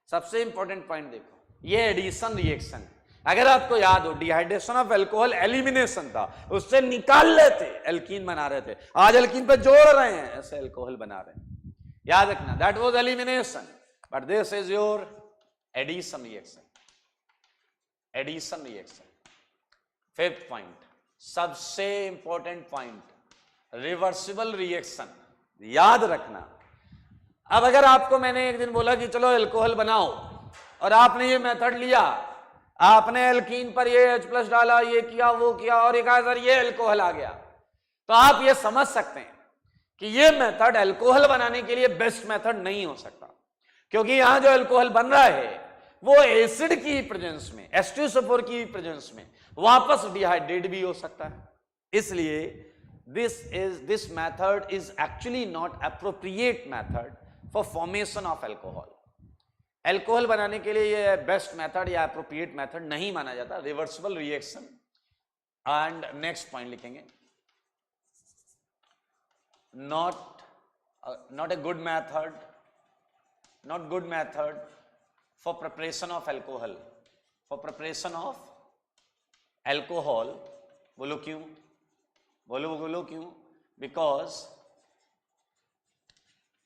सबसे इंपॉर्टेंट पॉइंट देखो, ये एडिशन रिएक्शन। अगर आपको याद हो डिहाइड्रेशन ऑफ अल्कोहल एलिमिनेशन था, उससे निकाल लेते एल्कीन बना रहे थे, आज एल्कीन पे जोड़ रहे हैं, ऐसे अल्कोहल बना रहे हैं। याद रखना, that was elimination, but this is your addition reaction, addition reaction. Fifth point, सबसे इंपॉर्टेंट पॉइंट, रिवर्सिबल रिएक्शन। याद रखना, अब अगर आपको मैंने एक दिन बोला कि चलो अल्कोहल बनाओ और आपने ये मेथड लिया, आपने एल्कीन पर ये H+ डाला, ये किया, वो किया, और एक सर ये अल्कोहल आ गया, तो आप ये समझ सकते हैं कि ये मेथड अल्कोहल बनाने के लिए बेस्ट मेथड नहीं हो सकता, क्योंकि यहां जो अल्कोहल बन रहा है वो एसिड की प्रेजेंस में, H2SO4 की प्रेजेंस में वापस डिहाइड्रेट भी हो सकता है। इसलिए this method is actually not appropriate method for formation of alcohol. Alcohol बनाने के लिए ये बेस्ट मेथड या अप्रोप्रिएट मेथड नहीं माना जाता, reversible reaction. And next point लिखेंगे, not a good method, not good method for preparation of alcohol, for preparation of alcohol। बोलो क्यों, बोलो क्यों? Because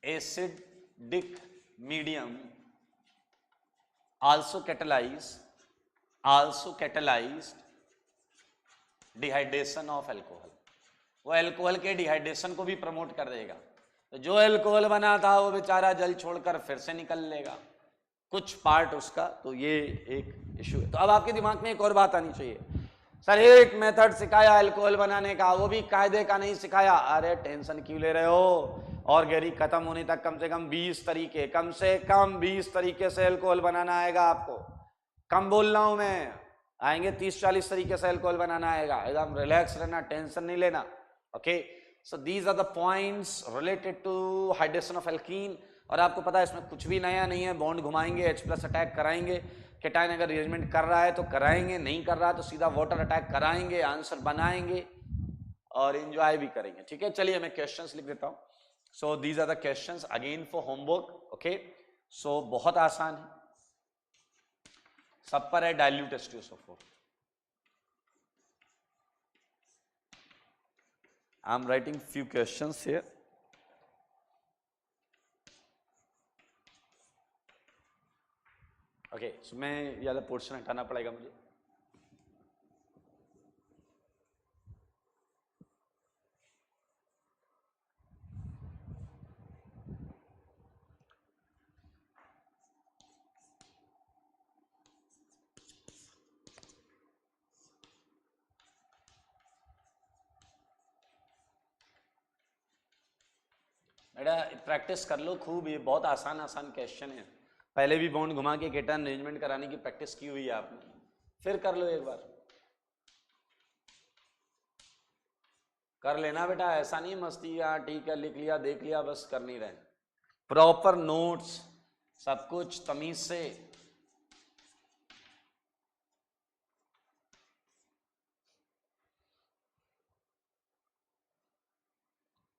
acidic medium also catalyzed dehydration of alcohol. वो अल्कोहल के डिहाइड्रेशन को भी प्रमोट कर देगा, तो जो अल्कोहल बना था वो बेचारा जल छोड़कर फिर से निकल लेगा कुछ पार्ट उसका। तो ये एक इशू है। तो अब आपके दिमाग में एक और बात आनी चाहिए, सर एक मेथड सिखाया अल्कोहल बनाने का, वो भी कायदे का नहीं सिखाया। अरे टेंशन क्यों ले रहे हो, ऑर्गेनिक खत्म होने तक कम से कम 20 तरीके, कम से कम 20 तरीके से अल्कोहल बनाना आएगा आपको। कम बोल रहा हूं मैं, आएंगे 30-40 तरीके से अल्कोहल बनाना आएगा, एकदम रिलैक्स रहना, टेंशन नहीं लेना। Okay, so these are the points related to hydration of alkene. और आपको पता है इसमें कुछ भी नया नहीं है, बॉन्ड घुमाएंगे, H+ अटैक कराएंगे, केटाइन अगर रिएरेंजमेंट कर रहा है तो कराएंगे, नहीं कर रहा है तो सीधा वाटर अटैक कराएंगे, आंसर बनाएंगे और एंजॉय भी करेंगे। ठीक है, चलिए मैं क्वेश्चंस लिख देता हूं। So these are the questions again for homework. Okay, so बहुत आसान है, सब पर है dilute H2SO4। I am writing few questions here. Okay, so मैं ये वाला पोर्शन हटाना पड़ेगा मुझे। बेटा प्रैक्टिस कर लो खूब, ये बहुत आसान आसान क्वेश्चन है। पहले भी बॉन्ड घुमा के केटाइन अरेंजमेंट कराने की प्रैक्टिस की हुई है आपने, फिर कर लो एक बार, कर लेना बेटा। ऐसा नहीं मस्ती, हाँ ठीक है लिख लिया देख लिया बस, कर नहीं रहे। प्रॉपर नोट्स, सब कुछ तमीज से।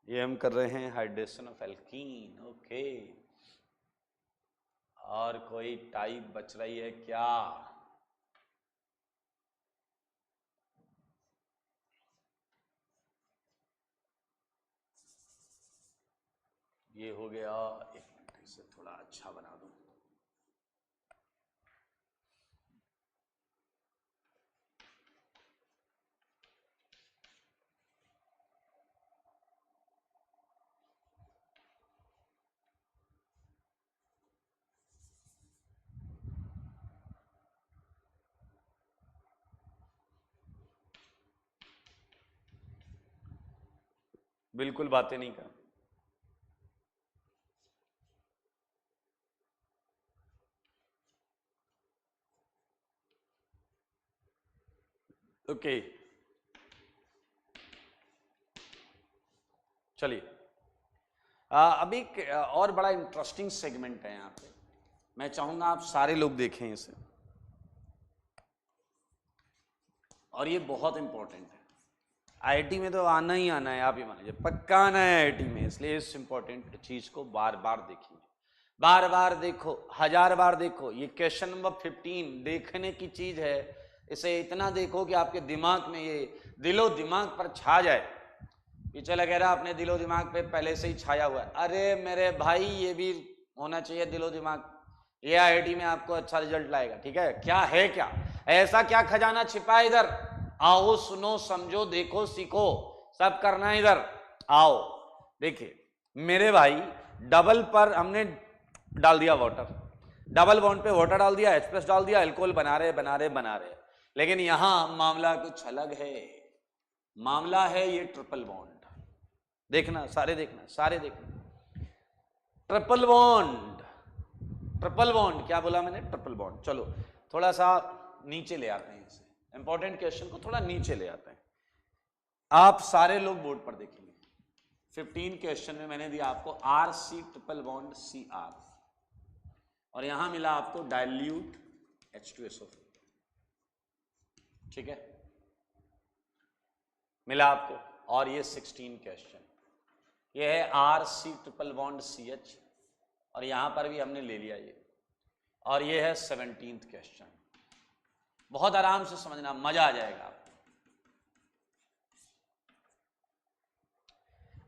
ये हम कर रहे हैं हाइड्रेशन ऑफ एल्कीन। ओके, और कोई टाइप बच रही है क्या? ये हो गया, एक मिनट इसे थोड़ा अच्छा बना दूं। बिल्कुल बातें नहीं कर। ओके, चलिए अभी और बड़ा इंटरेस्टिंग सेगमेंट है यहाँ पे, मैं चाहूंगा आप सारे लोग देखें इसे, और ये बहुत इंपॉर्टेंट है। आईआईटी में तो आना ही आना है, आप ही मान लीजिए पक्का आना है आईआईटी में, इसलिए इस इंपॉर्टेंट चीज को बार बार देखिए, बार बार देखो, 1000 बार देखो। ये क्वेश्चन नंबर 15 देखने की चीज है, इसे इतना देखो कि आपके दिमाग में ये दिलो दिमाग पर छा जाए। पीछे लगे रहा अपने दिलो दिमाग पे पहले से ही छाया हुआ है, अरे मेरे भाई ये भी होना चाहिए दिलो दिमाग, ये आईआईटी में आपको अच्छा रिजल्ट लाएगा। ठीक है, क्या है क्या ऐसा क्या खजाना छिपा है इधर? आओ सुनो समझो देखो सीखो, सब करना है इधर। आओ देखिए मेरे भाई, डबल पर हमने डाल दिया वाटर, डबल बॉन्ड पे वाटर डाल दिया, H+ डाल दिया, अल्कोहल बना रहे। लेकिन यहां मामला कुछ अलग है, मामला है ये ट्रिपल बॉन्ड। देखना सारे, देखना सारे, देखना ट्रिपल बॉन्ड, ट्रिपल बॉन्ड क्या बोला मैंने? Triple bond. चलो थोड़ा सा नीचे ले आते हैं इसे, इंपॉर्टेंट क्वेश्चन को थोड़ा नीचे ले आते हैं। आप सारे लोग बोर्ड पर देखेंगे 15 क्वेश्चन में मैंने दिया आपको RC ट्रिपल बॉन्ड CR, और यहां मिला आपको डाइल्यूट H2SO4। ठीक है, मिला आपको। और ये 16 क्वेश्चन, ये है RC ट्रिपल बॉन्ड CH, और यहां पर भी हमने ले लिया ये, और ये है 17th क्वेश्चन। बहुत आराम से समझना, मजा आ जाएगा आपको।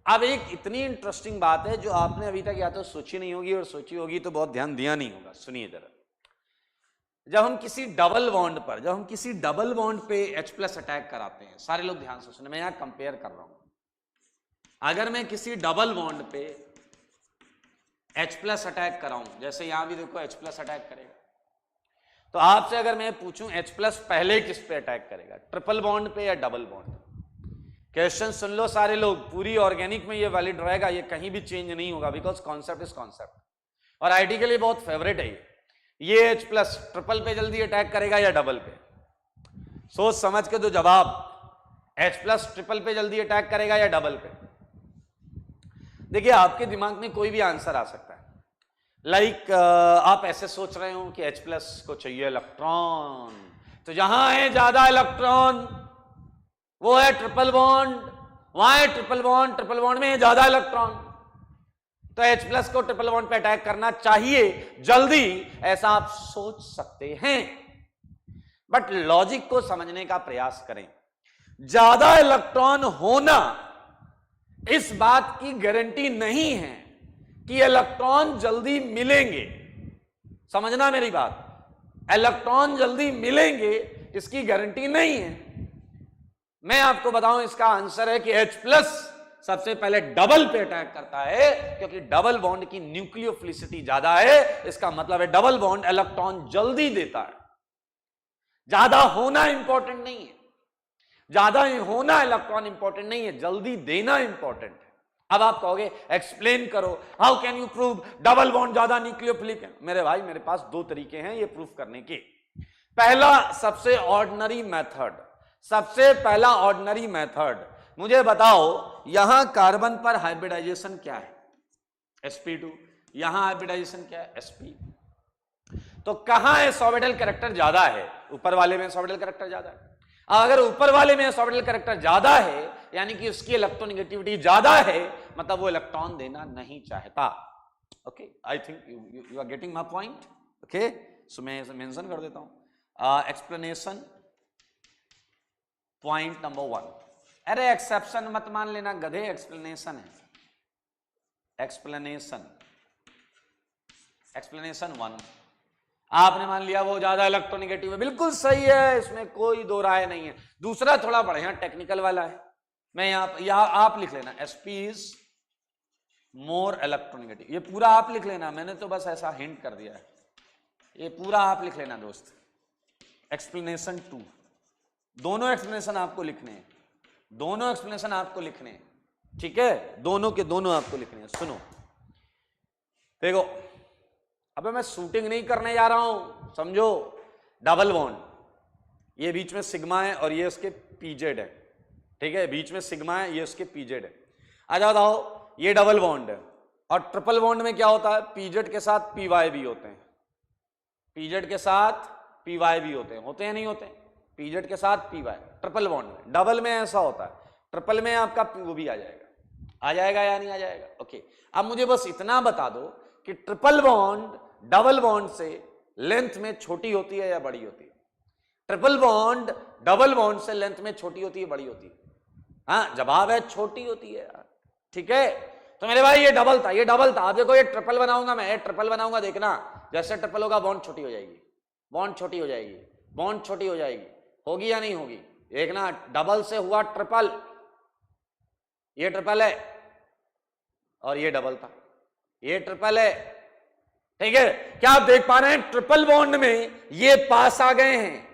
अब एक इतनी इंटरेस्टिंग बात है जो आपने अभी तक या तो सोची नहीं होगी, और सोची होगी तो बहुत ध्यान दिया नहीं होगा। सुनिए जरा, जब हम किसी डबल बॉन्ड पे H+ अटैक कराते हैं, सारे लोग ध्यान से सुने, मैं यहां कंपेयर कर रहा हूं। अगर मैं किसी डबल बॉन्ड पे H+ अटैक कराऊं, जैसे यहां भी देखो H+ अटैक करेगा, तो आपसे अगर मैं पूछूं H+ पहले किस पे अटैक करेगा, ट्रिपल बॉन्ड पे या डबल बॉन्ड? क्वेश्चन सुन लो सारे लोग, पूरी ऑर्गेनिक में ये वैलिड रहेगा, ये कहीं भी चेंज नहीं होगा, बिकॉज कॉन्सेप्ट इज कॉन्सेप्ट, और आईटी के लिए बहुत फेवरेट है ये H+ ट्रिपल पे जल्दी अटैक करेगा या डबल पे? सोच समझ के दो जवाब। H+ ट्रिपल पे जल्दी अटैक करेगा या डबल पे? देखिए आपके दिमाग में कोई भी आंसर आ सकता है। लाइक आप ऐसे सोच रहे हो कि H+ को चाहिए इलेक्ट्रॉन, तो जहां है ज्यादा इलेक्ट्रॉन वो है ट्रिपल बॉन्ड, वहां है ट्रिपल बॉन्ड में है ज्यादा इलेक्ट्रॉन, तो H+ को ट्रिपल बॉन्ड पे अटैक करना चाहिए जल्दी, ऐसा आप सोच सकते हैं। बट लॉजिक को समझने का प्रयास करें। ज्यादा इलेक्ट्रॉन होना इस बात की गारंटी नहीं है कि इलेक्ट्रॉन जल्दी मिलेंगे। समझना मेरी बात, इलेक्ट्रॉन जल्दी मिलेंगे इसकी गारंटी नहीं है। मैं आपको बताऊं इसका आंसर है कि H+ सबसे पहले डबल पे अटैक करता है, क्योंकि डबल बॉन्ड की न्यूक्लियोफिलिसिटी ज्यादा है। इसका मतलब है डबल बॉन्ड इलेक्ट्रॉन जल्दी देता है। ज्यादा होना इंपॉर्टेंट नहीं है, ज्यादा होना इलेक्ट्रॉन इंपॉर्टेंट नहीं है, जल्दी देना इंपॉर्टेंट है। अब आप कहोगे एक्सप्लेन करो, how can you prove double bond ज्यादा न्यूक्लियोफिलिक है? मेरे भाई मेरे पास दो तरीके हैं ये प्रूफ करने के। पहला सबसे ऑर्डिनरी मेथड, मुझे बताओ यहां कार्बन पर हाइब्रिडाइजेशन क्या है? sp2। यहां हाइब्रिडाइजेशन क्या है? sp। तो कहां s ऑर्बिटल कैरेक्टर ज्यादा है? ऊपर वाले में s ऑर्बिटल कैरेक्टर ज्यादा है। अगर ऊपर वाले में s ऑर्बिटल कैरेक्टर ज्यादा है यानी कि उसकी इलेक्ट्रोनेगेटिविटी ज्यादा है, मतलब वो इलेक्ट्रॉन देना नहीं चाहता। Okay, I think you are getting my point. Okay, so मैं मेंशन कर देता हूं एक्सप्लेनेशन पॉइंट नंबर 1। अरे एक्सेप्शन मत मान लेना गधे, एक्सप्लेनेशन है। एक्सप्लेनेशन 1 आपने मान लिया वो ज्यादा इलेक्ट्रोनेगेटिव है, बिल्कुल सही है, इसमें कोई दो राय नहीं है। दूसरा थोड़ा बढ़िया टेक्निकल वाला है, मैं यहां आप लिख लेना sp इज मोर इलेक्ट्रोनेगेटिव। ये पूरा आप लिख लेना, मैंने तो बस ऐसा हिंट कर दिया है, ये पूरा आप लिख लेना दोस्त। एक्सप्लेनेशन 2, दोनों एक्सप्लेनेशन आपको लिखने हैं, दोनों एक्सप्लेनेशन आपको लिखने हैं, ठीक है, दोनों के दोनों आपको लिखने हैं। सुनो देखो, अबे मैं शूटिंग नहीं करने जा रहा हूं, समझो। डबल बॉन्ड, ये बीच में सिग्मा है और ये उसके pz है, ठीक है, बीच में सिग्मा है, ये उसके pz है। आ जाओ बताओ, ये डबल बॉन्ड है और ट्रिपल बॉन्ड में क्या होता है? pz के साथ py भी होते हैं, pz के साथ py भी होते हैं नहीं होते? pz के साथ py ट्रिपल बॉन्ड में। डबल में ऐसा होता है, ट्रिपल में आपका वो भी आ जाएगा या नहीं आ जाएगा? ओके, अब मुझे बस इतना बता दो कि ट्रिपल बॉन्ड डबल बॉन्ड से लेंथ में छोटी होती है या बड़ी होती है? ट्रिपल बॉन्ड डबल बॉन्ड से लेंथ में छोटी होती है बड़ी होती है? हाँ, जवाब है छोटी होती है यार, ठीक है। तो मेरे भाई ये डबल था, आप देखो ये ट्रिपल बनाऊंगा मैं, ट्रिपल बनाऊंगा, देखना जैसे ट्रिपल होगा बॉन्ड छोटी हो जाएगी, बॉन्ड छोटी हो जाएगी, होगी या नहीं होगी? देखना, डबल से हुआ ट्रिपल, ये ट्रिपल है और ये डबल था, ये ट्रिपल है, ठीक है। क्या आप देख पा रहे हैं? ट्रिपल बॉन्ड में ये पास आ गए हैं,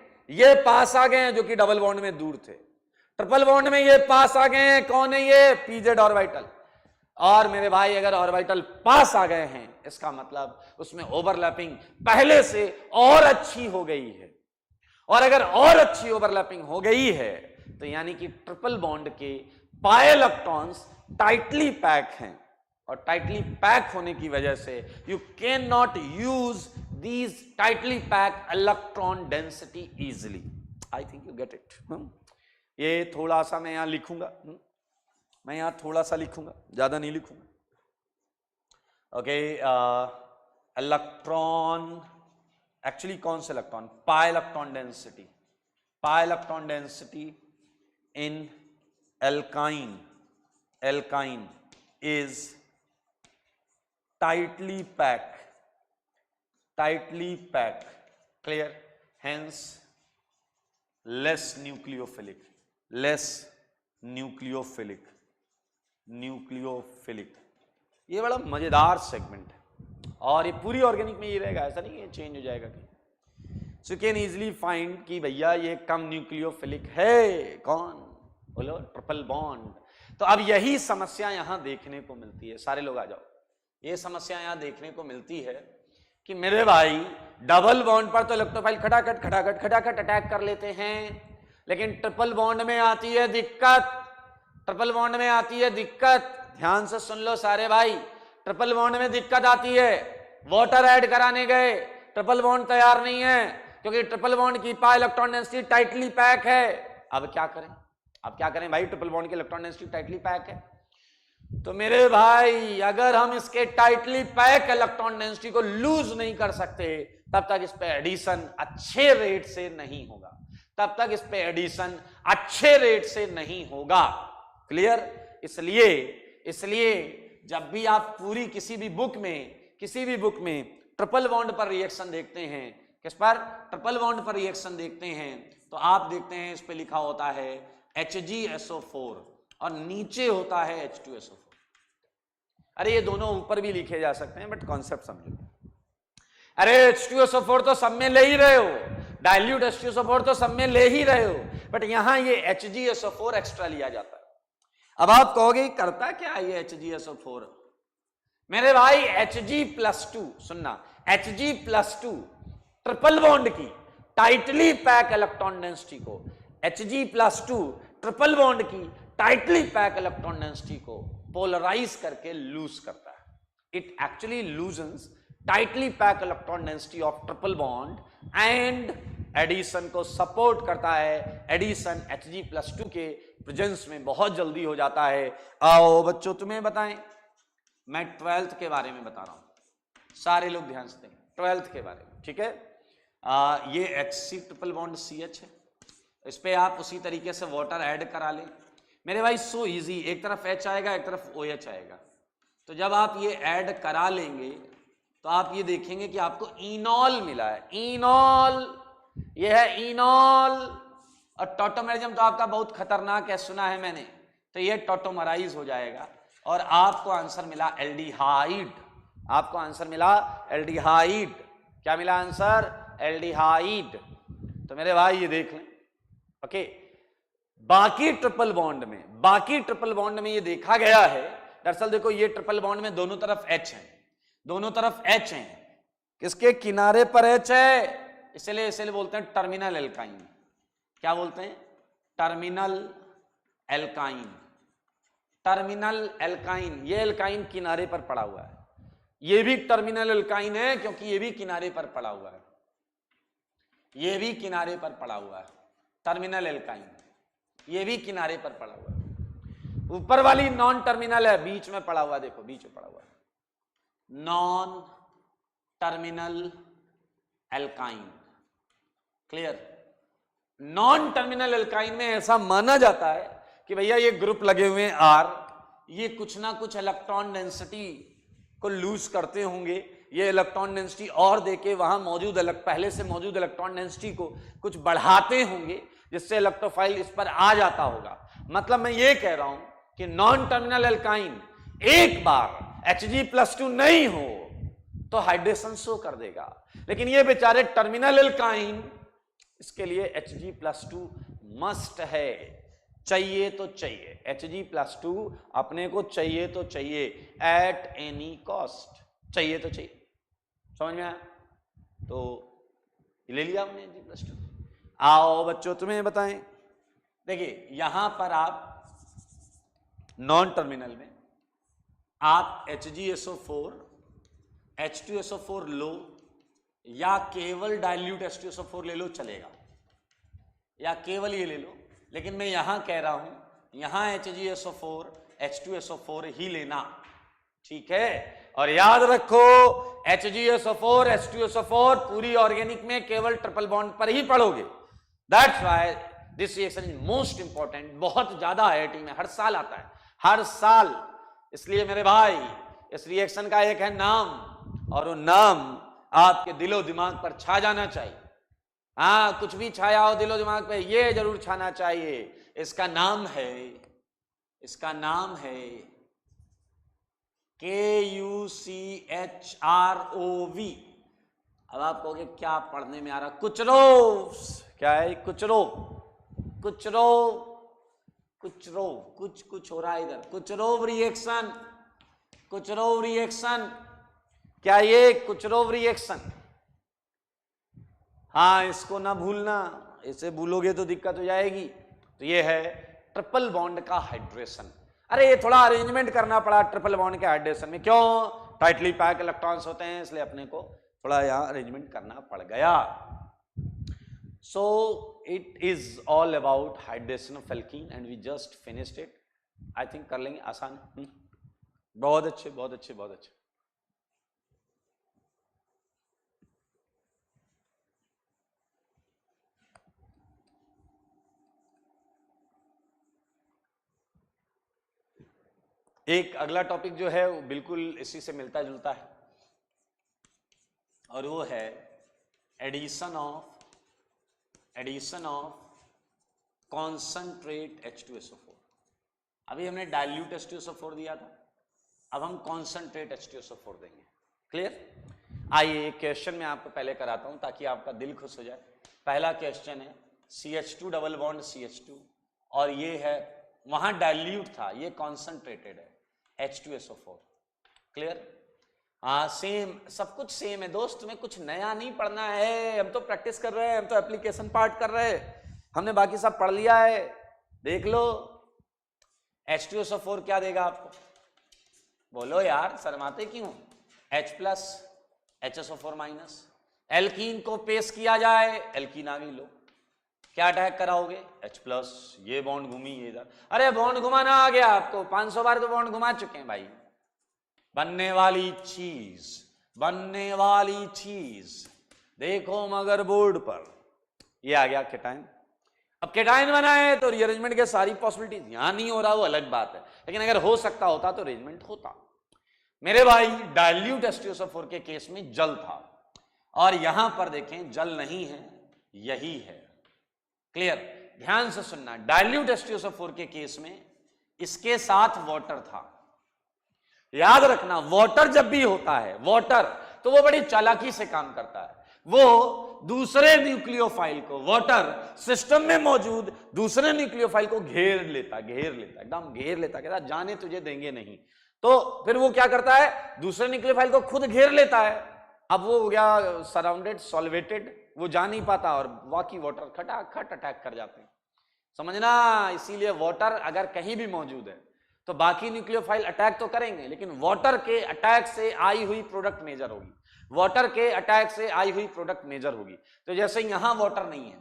जो कि डबल बॉन्ड में दूर थे। ट्रिपल बॉन्ड में ये पास आ गए हैं, कौन है ये? pz orbital. और मेरे भाई अगर ऑर्बिटल पास आ गए हैं, इसका मतलब उसमें ओवरलैपिंग पहले से और अच्छी हो गई है, और अगर और अच्छी ओवरलैपिंग हो गई है तो यानी कि ट्रिपल बॉन्ड के पाई इलेक्ट्रॉन्स टाइटली पैक हैं, और टाइटली पैक होने की वजह से you can not use these tightly pack electron density easily. I think you get it. ये थोड़ा सा मैं यहां लिखूंगा, ज्यादा नहीं लिखूंगा। ओके, इलेक्ट्रॉन एक्चुअली कौन से electron? Pi electron density in alkyne is tightly packed, clear, hence less nucleophilic, ये बड़ा मजेदार सेगमेंट है और ये पूरी ऑर्गेनिक में ये रहेगा, ऐसा नहीं ये चेंज हो जाएगा। So you can easily find कि भैया ये कम न्यूक्लियोफिलिक है, कौन? बोलो, ट्रिपल बॉन्ड। तो अब यही समस्या यहां देखने को मिलती है, सारे लोग आ जाओ। ये समस्या यहां देखने को मिलती है कि मेरे भाई डबल बॉन्ड पर तो इलेक्ट्रोफाइल खटाखट अटैक कर लेते हैं, लेकिन ट्रिपल बॉन्ड में आती है दिक्कत, ट्रिपल बॉन्ड में आती है दिक्कत। ध्यान से सुन लो सारे भाई, ट्रिपल बॉन्ड में दिक्कत आती है। वाटर ऐड कराने गए, ट्रिपल बॉन्ड तैयार नहीं है, क्योंकि ट्रिपल बॉन्ड की पा इलेक्ट्रॉन डेंसिटी टाइटली पैक है। अब क्या करें, अब क्या करें भाई, ट्रिपल बॉन्ड की इलेक्ट्रॉन डेंसिटी टाइटली पैक है। तो मेरे भाई अगर हम इसके टाइटली पैक इलेक्ट्रॉन डेंसिटी को लूज नहीं कर सकते, तब तक इस पे एडिशन अच्छे रेट से नहीं होगा, तब तक इस पे एडिशन अच्छे रेट से नहीं होगा। क्लियर? इसलिए जब भी आप पूरी किसी भी बुक में ट्रिपल बॉन्ड पर रिएक्शन देखते हैं, किस पर? ट्रिपल बॉन्ड पर रिएक्शन देखते हैं, तो आप देखते हैं इस पे लिखा होता है HgSO4 और नीचे होता है H2SO4। अरे ये दोनों ऊपर भी लिखे जा सकते हैं, बट कॉन्सेप्ट समझो। अरे H2SO4 तो सब में ले ही रहे हो, डाइल्यूट H2SO4 तो सब में ले ही रहे हो, बट यहां ये HgSO4 एक्स्ट्रा लिया जाता है। अब आप कहोगे करता क्या ये HgSO4? मेरे भाई Hg+2, सुनना, Hg+2 ट्रिपल बॉन्ड की टाइटली पैक इलेक्ट्रॉन डेंसिटी को, Hg+2 ट्रिपल बॉन्ड की टाइटली पैक इलेक्ट्रॉन डेंसिटी को पोलराइज करके लूज करता है। It actually loosens tightly pack electron density of triple bond and addition को सपोर्ट करता है। एडिशन Hg+2 के प्रेजेंस में बहुत जल्दी हो जाता है। आओ बच्चों तुम्हें बताएं, मैं 12th के बारे में बता रहा हूं, सारे लोग ध्यान से देखें 12th के बारे में, ठीक है? ये HC ट्रिपल बॉन्ड CH है, इस पे आप उसी तरीके से वाटर ऐड करा लें। मेरे भाई सो इजी, एक तरफ H आएगा एक तरफ OH आएगा, तो जब आप ये ऐड करा लेंगे तो आप ये देखेंगे कि आपको इनॉल मिला है। इनॉल, ये है इनॉल, और टॉटोमेरिज्म तो आपका बहुत खतरनाक है, सुना है मैंने, तो ये टॉटोमराइज हो जाएगा और आपको आंसर मिला एल्डिहाइड। आपको आंसर मिला एल्डिहाइड। क्या मिला आंसर? एल्डिहाइड। तो मेरे भाई ये देख लें, ओके। बाकी ट्रिपल बॉन्ड में ये देखा गया है, दरअसल देखो ये ट्रिपल बॉन्ड में दोनों तरफ H है, दोनों तरफ H है, किसके किनारे पर H है, इसलिए बोलते हैं टर्मिनल एल्काइन। क्या बोलते हैं? Terminal alkyne. टर्मिनल एल्काइन, ये एल्काइन किनारे पर पड़ा हुआ है, ये भी टर्मिनल एल्काइन है क्योंकि ये भी किनारे पर पड़ा हुआ है, ये भी किनारे पर पड़ा हुआ है, टर्मिनल एल्काइन, ये भी किनारे पर पड़ा हुआ है। ऊपर वाली नॉन टर्मिनल है, बीच में पड़ा हुआ, देखो बीच में पड़ा हुआ है, non terminal alkyne. Clear? Non terminal alkyne में ऐसा माना जाता है कि भैया ये ग्रुप लगे हुए हैं R, ये कुछ ना कुछ इलेक्ट्रॉन डेंसिटी को लूज करते होंगे, ये इलेक्ट्रॉन डेंसिटी और देके वहां मौजूद पहले से मौजूद इलेक्ट्रॉन डेंसिटी को कुछ बढ़ाते होंगे, जिससे इलेक्ट्रोफाइल इस पर आ जाता होगा। मतलब मैं ये कह रहा हूं कि नॉन टर्मिनल एल्काइन एक बार Hg+2 नहीं हो तो हाइड्रेशन शो कर देगा, लेकिन ये बेचारे टर्मिनल एल्काइन, इसके लिए Hg+2 मस्ट है, चाहिए तो चाहिए, Hg+2 अपने को चाहिए तो चाहिए, एट एनी कॉस्ट चाहिए तो चाहिए। समझ में आया? तो ले लिया हमने Hg+2। आओ बच्चों तुम्हें बताएं, देखिए यहां पर आप नॉन टर्मिनल में आप HgSO4 H2SO4 लो या केवल डाइल्यूट H2SO4 ले लो चलेगा, या केवल ये ले लो, लेकिन मैं यहां कह रहा हूं यहां HgSO4 H2SO4 ही लेना, ठीक है? और याद रखो HgSO4 H2SO4 पूरी ऑर्गेनिक में केवल ट्रिपल बॉन्ड पर ही पढ़ोगे। That's why this reaction is most important, बहुत ज्यादा IIT में हर साल आता है, हर साल। इसलिए मेरे भाई इस रिएक्शन का एक है नाम, और वो नाम आपके दिलो दिमाग पर छा जाना चाहिए। हाँ, कुछ भी छाया हो दिलो दिमाग पे, ये जरूर छाना चाहिए। इसका नाम है KUCHROV। अब आप कहोगे क्या पढ़ने में आ रहा? कुचरोव। क्या है? कुचरोव, कुछ हो रहा है इधर, कुचरोव रिएक्शन। क्या ये कुचरोव रिएक्शन? हाँ, इसको ना भूलना, इसे भूलोगे तो दिक्कत हो जाएगी। तो ये है ट्रिपल बॉन्ड का हाइड्रेशन। अरे ये थोड़ा अरेंजमेंट करना पड़ा ट्रिपल बॉन्ड के हाइड्रेशन में, क्यों? टाइटली पैक इलेक्ट्रॉन्स होते हैं, इसलिए अपने को थोड़ा यहाँ अरेंजमेंट करना पड़ गया। So it is all about hydration of alkene and we just finished it. I think कर लेंगे आसान। बहुत अच्छे, बहुत अच्छे, बहुत अच्छे। एक अगला टॉपिक जो है वो बिल्कुल इसी से मिलता जुलता है और वो है एडिशन ऑफ कॉन्संट्रेट H2SO4। अभी हमने डाइल्यूट H2SO4 दिया था, अब हम कॉन्संट्रेट H2SO4 देंगे। क्लियर? आइए एक क्वेश्चन मैं आपको पहले कराता हूं ताकि आपका दिल खुश हो जाए। पहला क्वेश्चन है CH2 डबल बॉन्ड CH2 और ये है, वहां डाइल्यूट था, ये कॉन्संट्रेटेड है H2SO4। क्लियर? हाँ सेम, सब कुछ सेम है दोस्त, तुम्हें कुछ नया नहीं पढ़ना है। हम तो प्रैक्टिस कर रहे हैं, हम तो एप्लीकेशन पार्ट कर रहे हैं, हमने बाकी सब पढ़ लिया है। देख लो H2SO4 क्या देगा आपको, बोलो यार, शर्माते क्यों? H+ HSO4 minus. एल्कीन को पेश किया जाए, एल्कीन आ गई, लो क्या अटैक कराओगे? H+, ये बॉन्ड घूमी ये इधर। अरे बॉन्ड घुमाना आ गया आपको, 500 बार तो बॉन्ड घुमा चुके हैं भाई। बनने वाली चीज देखो मदरबोर्ड पर, ये आ गया केटाइन। अब केटाइन बना है तो रीअरेंजमेंट के सारी पॉसिबिलिटीज, यहां नहीं हो रहा वो अलग बात है, लेकिन अगर हो सकता होता तो अरेंजमेंट होता। मेरे भाई डाइल्यूट H2SO4 के केस में जल था और यहां पर देखें जल नहीं है, यही है। क्लियर? ध्यान से सुनना, डाइल्यूट H2SO4 के केस में इसके साथ वाटर था। याद रखना, वाटर जब भी होता है, वाटर, तो वो बड़ी चालाकी से काम करता है। वो दूसरे न्यूक्लियोफाइल को, वाटर सिस्टम में मौजूद दूसरे न्यूक्लियोफाइल को घेर लेता, एकदम घेर लेता, कहता जाने तुझे देंगे नहीं। तो फिर वो क्या करता है, दूसरे न्यूक्लियोफाइल को खुद घेर लेता है। अब वो हो गया सराउंडेड, सॉल्वेटेड, वो जा नहीं पाता और बाकी वाटर खटाखट अटैक कर जाते हैं। समझना, इसीलिए वाटर अगर कहीं भी मौजूद है तो बाकी न्यूक्लियोफाइल अटैक तो करेंगे, लेकिन वाटर के अटैक से आई हुई प्रोडक्ट मेजर होगी, वाटर के अटैक से आई हुई प्रोडक्ट मेजर होगी। तो जैसे यहां वाटर नहीं है,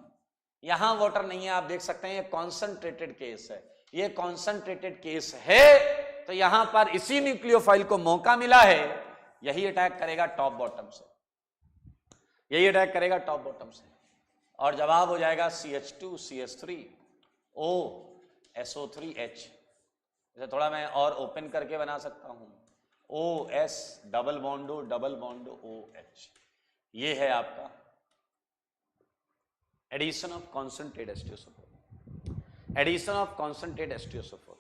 यहां वाटर नहीं है, आप देख सकते हैं ये कॉन्संट्रेटेड केस है, ये कॉन्संट्रेटेड केस है, तो यहां पर इसी न्यूक्लियोफाइल को मौका मिला है, यही अटैक करेगा टॉप बॉटम से, यही अटैक करेगा टॉप बॉटम से, और जवाब हो जाएगा CH2 CH3 O SO3H। इसे थोड़ा मैं और ओपन करके बना सकता हूं, OS डबल बॉन्डो OH। ये है आपका addition of concentrate H2SO4, addition of concentrate H2SO4।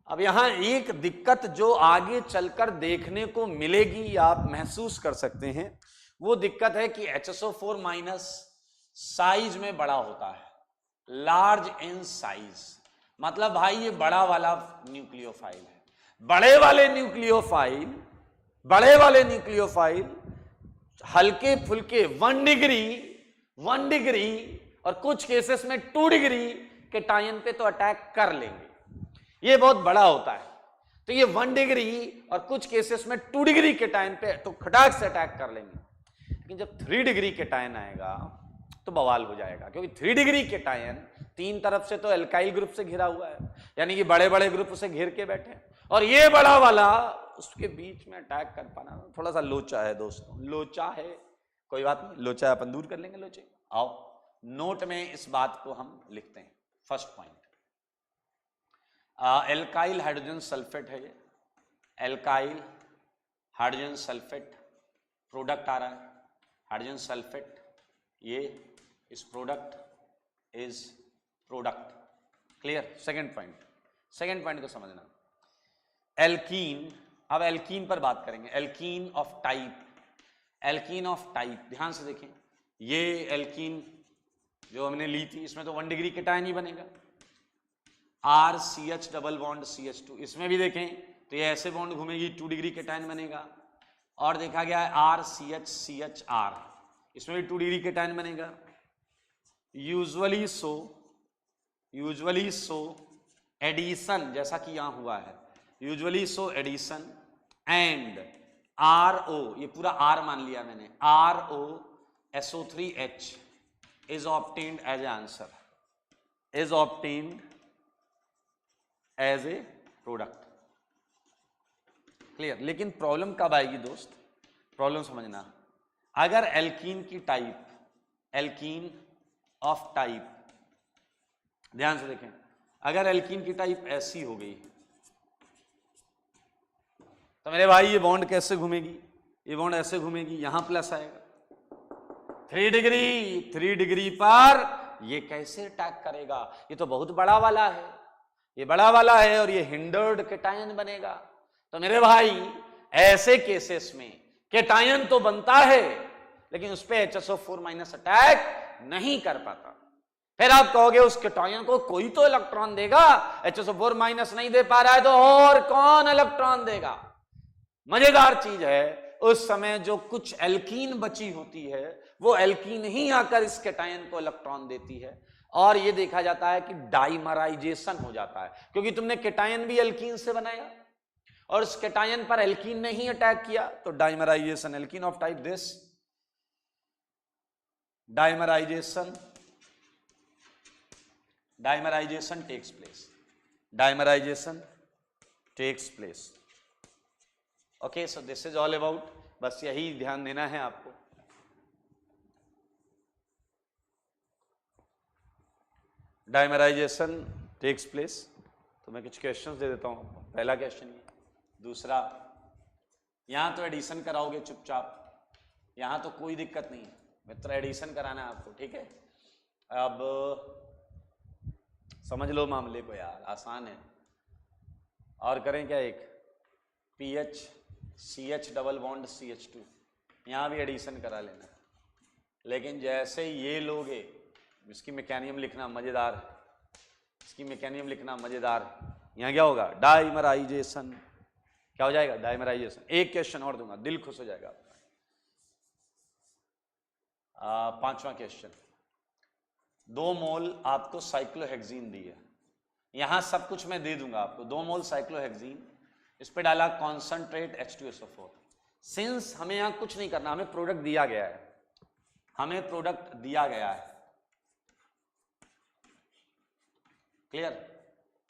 अब यहां एक दिक्कत जो आगे चलकर देखने को मिलेगी, आप महसूस कर सकते हैं, वो दिक्कत है कि HSO4 माइनस साइज में बड़ा होता है, लार्ज इन साइज। मतलब भाई ये बड़ा वाला न्यूक्लियोफाइल है, बड़े वाले न्यूक्लियोफाइल हल्के फुल्के 1 डिग्री और कुछ केसेस में 2 डिग्री के टाइम पे तो अटैक कर लेंगे, ये बहुत बड़ा होता है। तो ये 1 डिग्री और कुछ केसेस में 2 डिग्री के टाइम पे तो खटाक से अटैक कर लेंगे, लेकिन जब 3 डिग्री के टाइम आएगा तो बवाल हो जाएगा, क्योंकि 3 डिग्री के टाइम 3 तरफ से तो एल्काइल ग्रुप से घिरा हुआ है, यानी कि बड़े बड़े ग्रुप उसे घेर के बैठे हैं, और ये बड़ा वाला उसके बीच में अटैक कर पाना थोड़ा सा लोचा है दोस्तों, लोचा है, कोई बात नहीं, लोचा अपन दूर कर लेंगे लोचे। आओ नोट में इस बात को हम लिखते हैं। First point, alkyl hydrogen sulphate है, ये एल्काइल हाइड्रोजन सल्फेट प्रोडक्ट आ रहा है, हाइड्रोजन सल्फेट, ये इस product is product. Clear? Second point को समझना, एल्कीन, अब एल्कीन पर बात करेंगे, एल्कीन ऑफ टाइप, ध्यान से देखें, ये एल्कीन जो हमने ली थी इसमें तो 1 डिग्री केटायन ही बनेगा, RCH डबल बॉन्ड CH2, इसमें भी देखें तो ये ऐसे बॉन्ड घूमेगी, 2 डिग्री केटायन बनेगा, और देखा गया है RCH CHR, इसमें भी 2 डिग्री केटायन बनेगा, यूजुअली सो एडिशन, जैसा कि यहां हुआ है, usually so addition and RO, ये पूरा R मान लिया मैंने, ROSO3H is obtained as an answer, is obtained as a product. Clear? लेकिन प्रॉब्लम कब आएगी दोस्त? प्रॉब्लम समझना, अगर एल्कीन की टाइप, एल्कीन ऑफ टाइप, ध्यान से देखें, अगर एल्कीन की टाइप ऐसी हो गई तो मेरे भाई ये बॉन्ड कैसे घूमेगी? ये बॉन्ड ऐसे घूमेगी, यहां प्लस आएगा 3 डिग्री पर ये कैसे अटैक करेगा? ये तो बहुत बड़ा वाला है, ये बड़ा वाला है और ये हिंडर्ड केटायन बनेगा। तो मेरे भाई ऐसे केसेस में केटायन तो बनता है लेकिन उस पे HSO4- अटैक नहीं कर पाता। फिर आप कहोगे उस केटायन को कोई तो इलेक्ट्रॉन देगा, HSO4- नहीं दे पा रहा है तो और कौन इलेक्ट्रॉन देगा? मजेदार चीज है, उस समय जो कुछ एल्कीन बची होती है वो एल्कीन ही आकर इस केटायन को इलेक्ट्रॉन देती है और ये देखा जाता है कि डाइमराइजेशन हो जाता है, क्योंकि तुमने केटायन भी एल्कीन से बनाया और इस केटायन पर एल्कीन ने ही अटैक किया, तो dimerisation, alkene of type this, dimerisation takes place, dimerisation takes place. Okay, so this is all about, बस यही ध्यान देना है आपको। Dimerisation takes place. तो मैं कुछ क्वेश्चंस दे देता हूं। पहला क्वेश्चन ये, दूसरा, यहां तो एडिशन कराओगे चुपचाप, यहां तो कोई दिक्कत नहीं है मित्र, एडिशन कराना है आपको, ठीक है? अब समझ लो मामले को यार, आसान है। और करें क्या, एक PH CH double bond CH2, यहां भी एडिशन करा लेना, लेकिन जैसे ये लोगे, इसकी मैकेनिज्म लिखना मजेदार, इसकी मैकेनिज्म लिखना मजेदार। यहां क्या होगा? डाइमराइजेशन। क्या हो जाएगा? डाइमराइजेशन। एक क्वेश्चन और दूंगा, दिल खुश हो जाएगा आपका। पांचवा क्वेश्चन, 2 मोल आपको साइक्लोहेक्सीन दी है, यहां सब कुछ मैं दे दूंगा आपको, 2 मोल साइक्लोहेक्सीन, इस पे डाला कॉन्सेंट्रेट H2SO4। सिंस हमें यहां कुछ नहीं करना, हमें प्रोडक्ट दिया गया है, हमें प्रोडक्ट दिया गया है, क्लियर?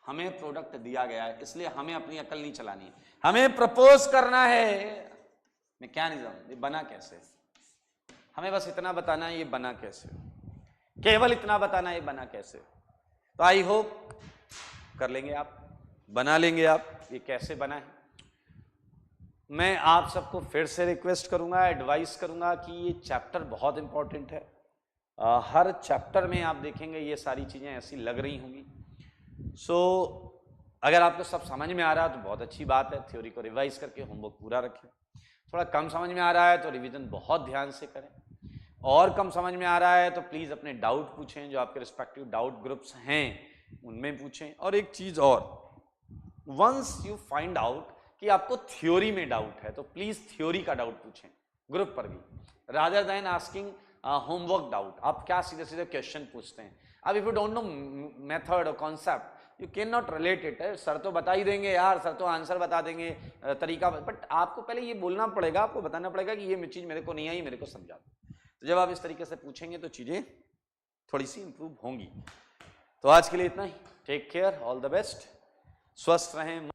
हमें प्रोडक्ट दिया गया है, इसलिए हमें अपनी अकल नहीं चलानी है, हमें प्रपोज करना है मैकेनिज्म, ये बना कैसे, हमें बस इतना बताना है ये बना कैसे, केवल इतना बताना है ये बना कैसे। तो आई होप कर लेंगे आप, बना लेंगे आप, ये कैसे बना है। मैं आप सबको फिर से रिक्वेस्ट करूंगा, एडवाइस करूंगा कि ये चैप्टर बहुत इंपॉर्टेंट है। हर चैप्टर में आप देखेंगे ये सारी चीजें ऐसी लग रही होंगी। सो अगर आपको सब समझ में आ रहा है तो बहुत अच्छी बात है, थ्योरी को रिवाइज करके होमवर्क पूरा रखें। थोड़ा कम समझ में आ रहा है तो रिवीजन बहुत ध्यान से करें, और कम समझ में आ रहा है तो प्लीज अपने डाउट पूछें, जो आपके रिस्पेक्टिव डाउट ग्रुप्स हैं उनमें पूछें। और एक चीज और, वंस यू फाइंड आउट कि आपको थ्योरी में डाउट है तो प्लीज थ्योरी का डाउट पूछें ग्रुप पर भी, rather than asking homework doubt. आप क्या सीधे सीधे क्वेश्चन पूछते हैं? अब if you don't know method और concept, you can not relate it. Sir तो बता ही देंगे यार, सर तो आंसर बता देंगे, तरीका, बट आपको पहले ये बोलना पड़ेगा, आपको बताना पड़ेगा कि ये चीज मेरे को नहीं आई, मेरे को समझा दो। तो जब आप इस तरीके से पूछेंगे तो चीजें थोड़ी सी इंप्रूव होंगी। तो आज के लिए इतना ही, take care, all the best, स्वस्थ रहें।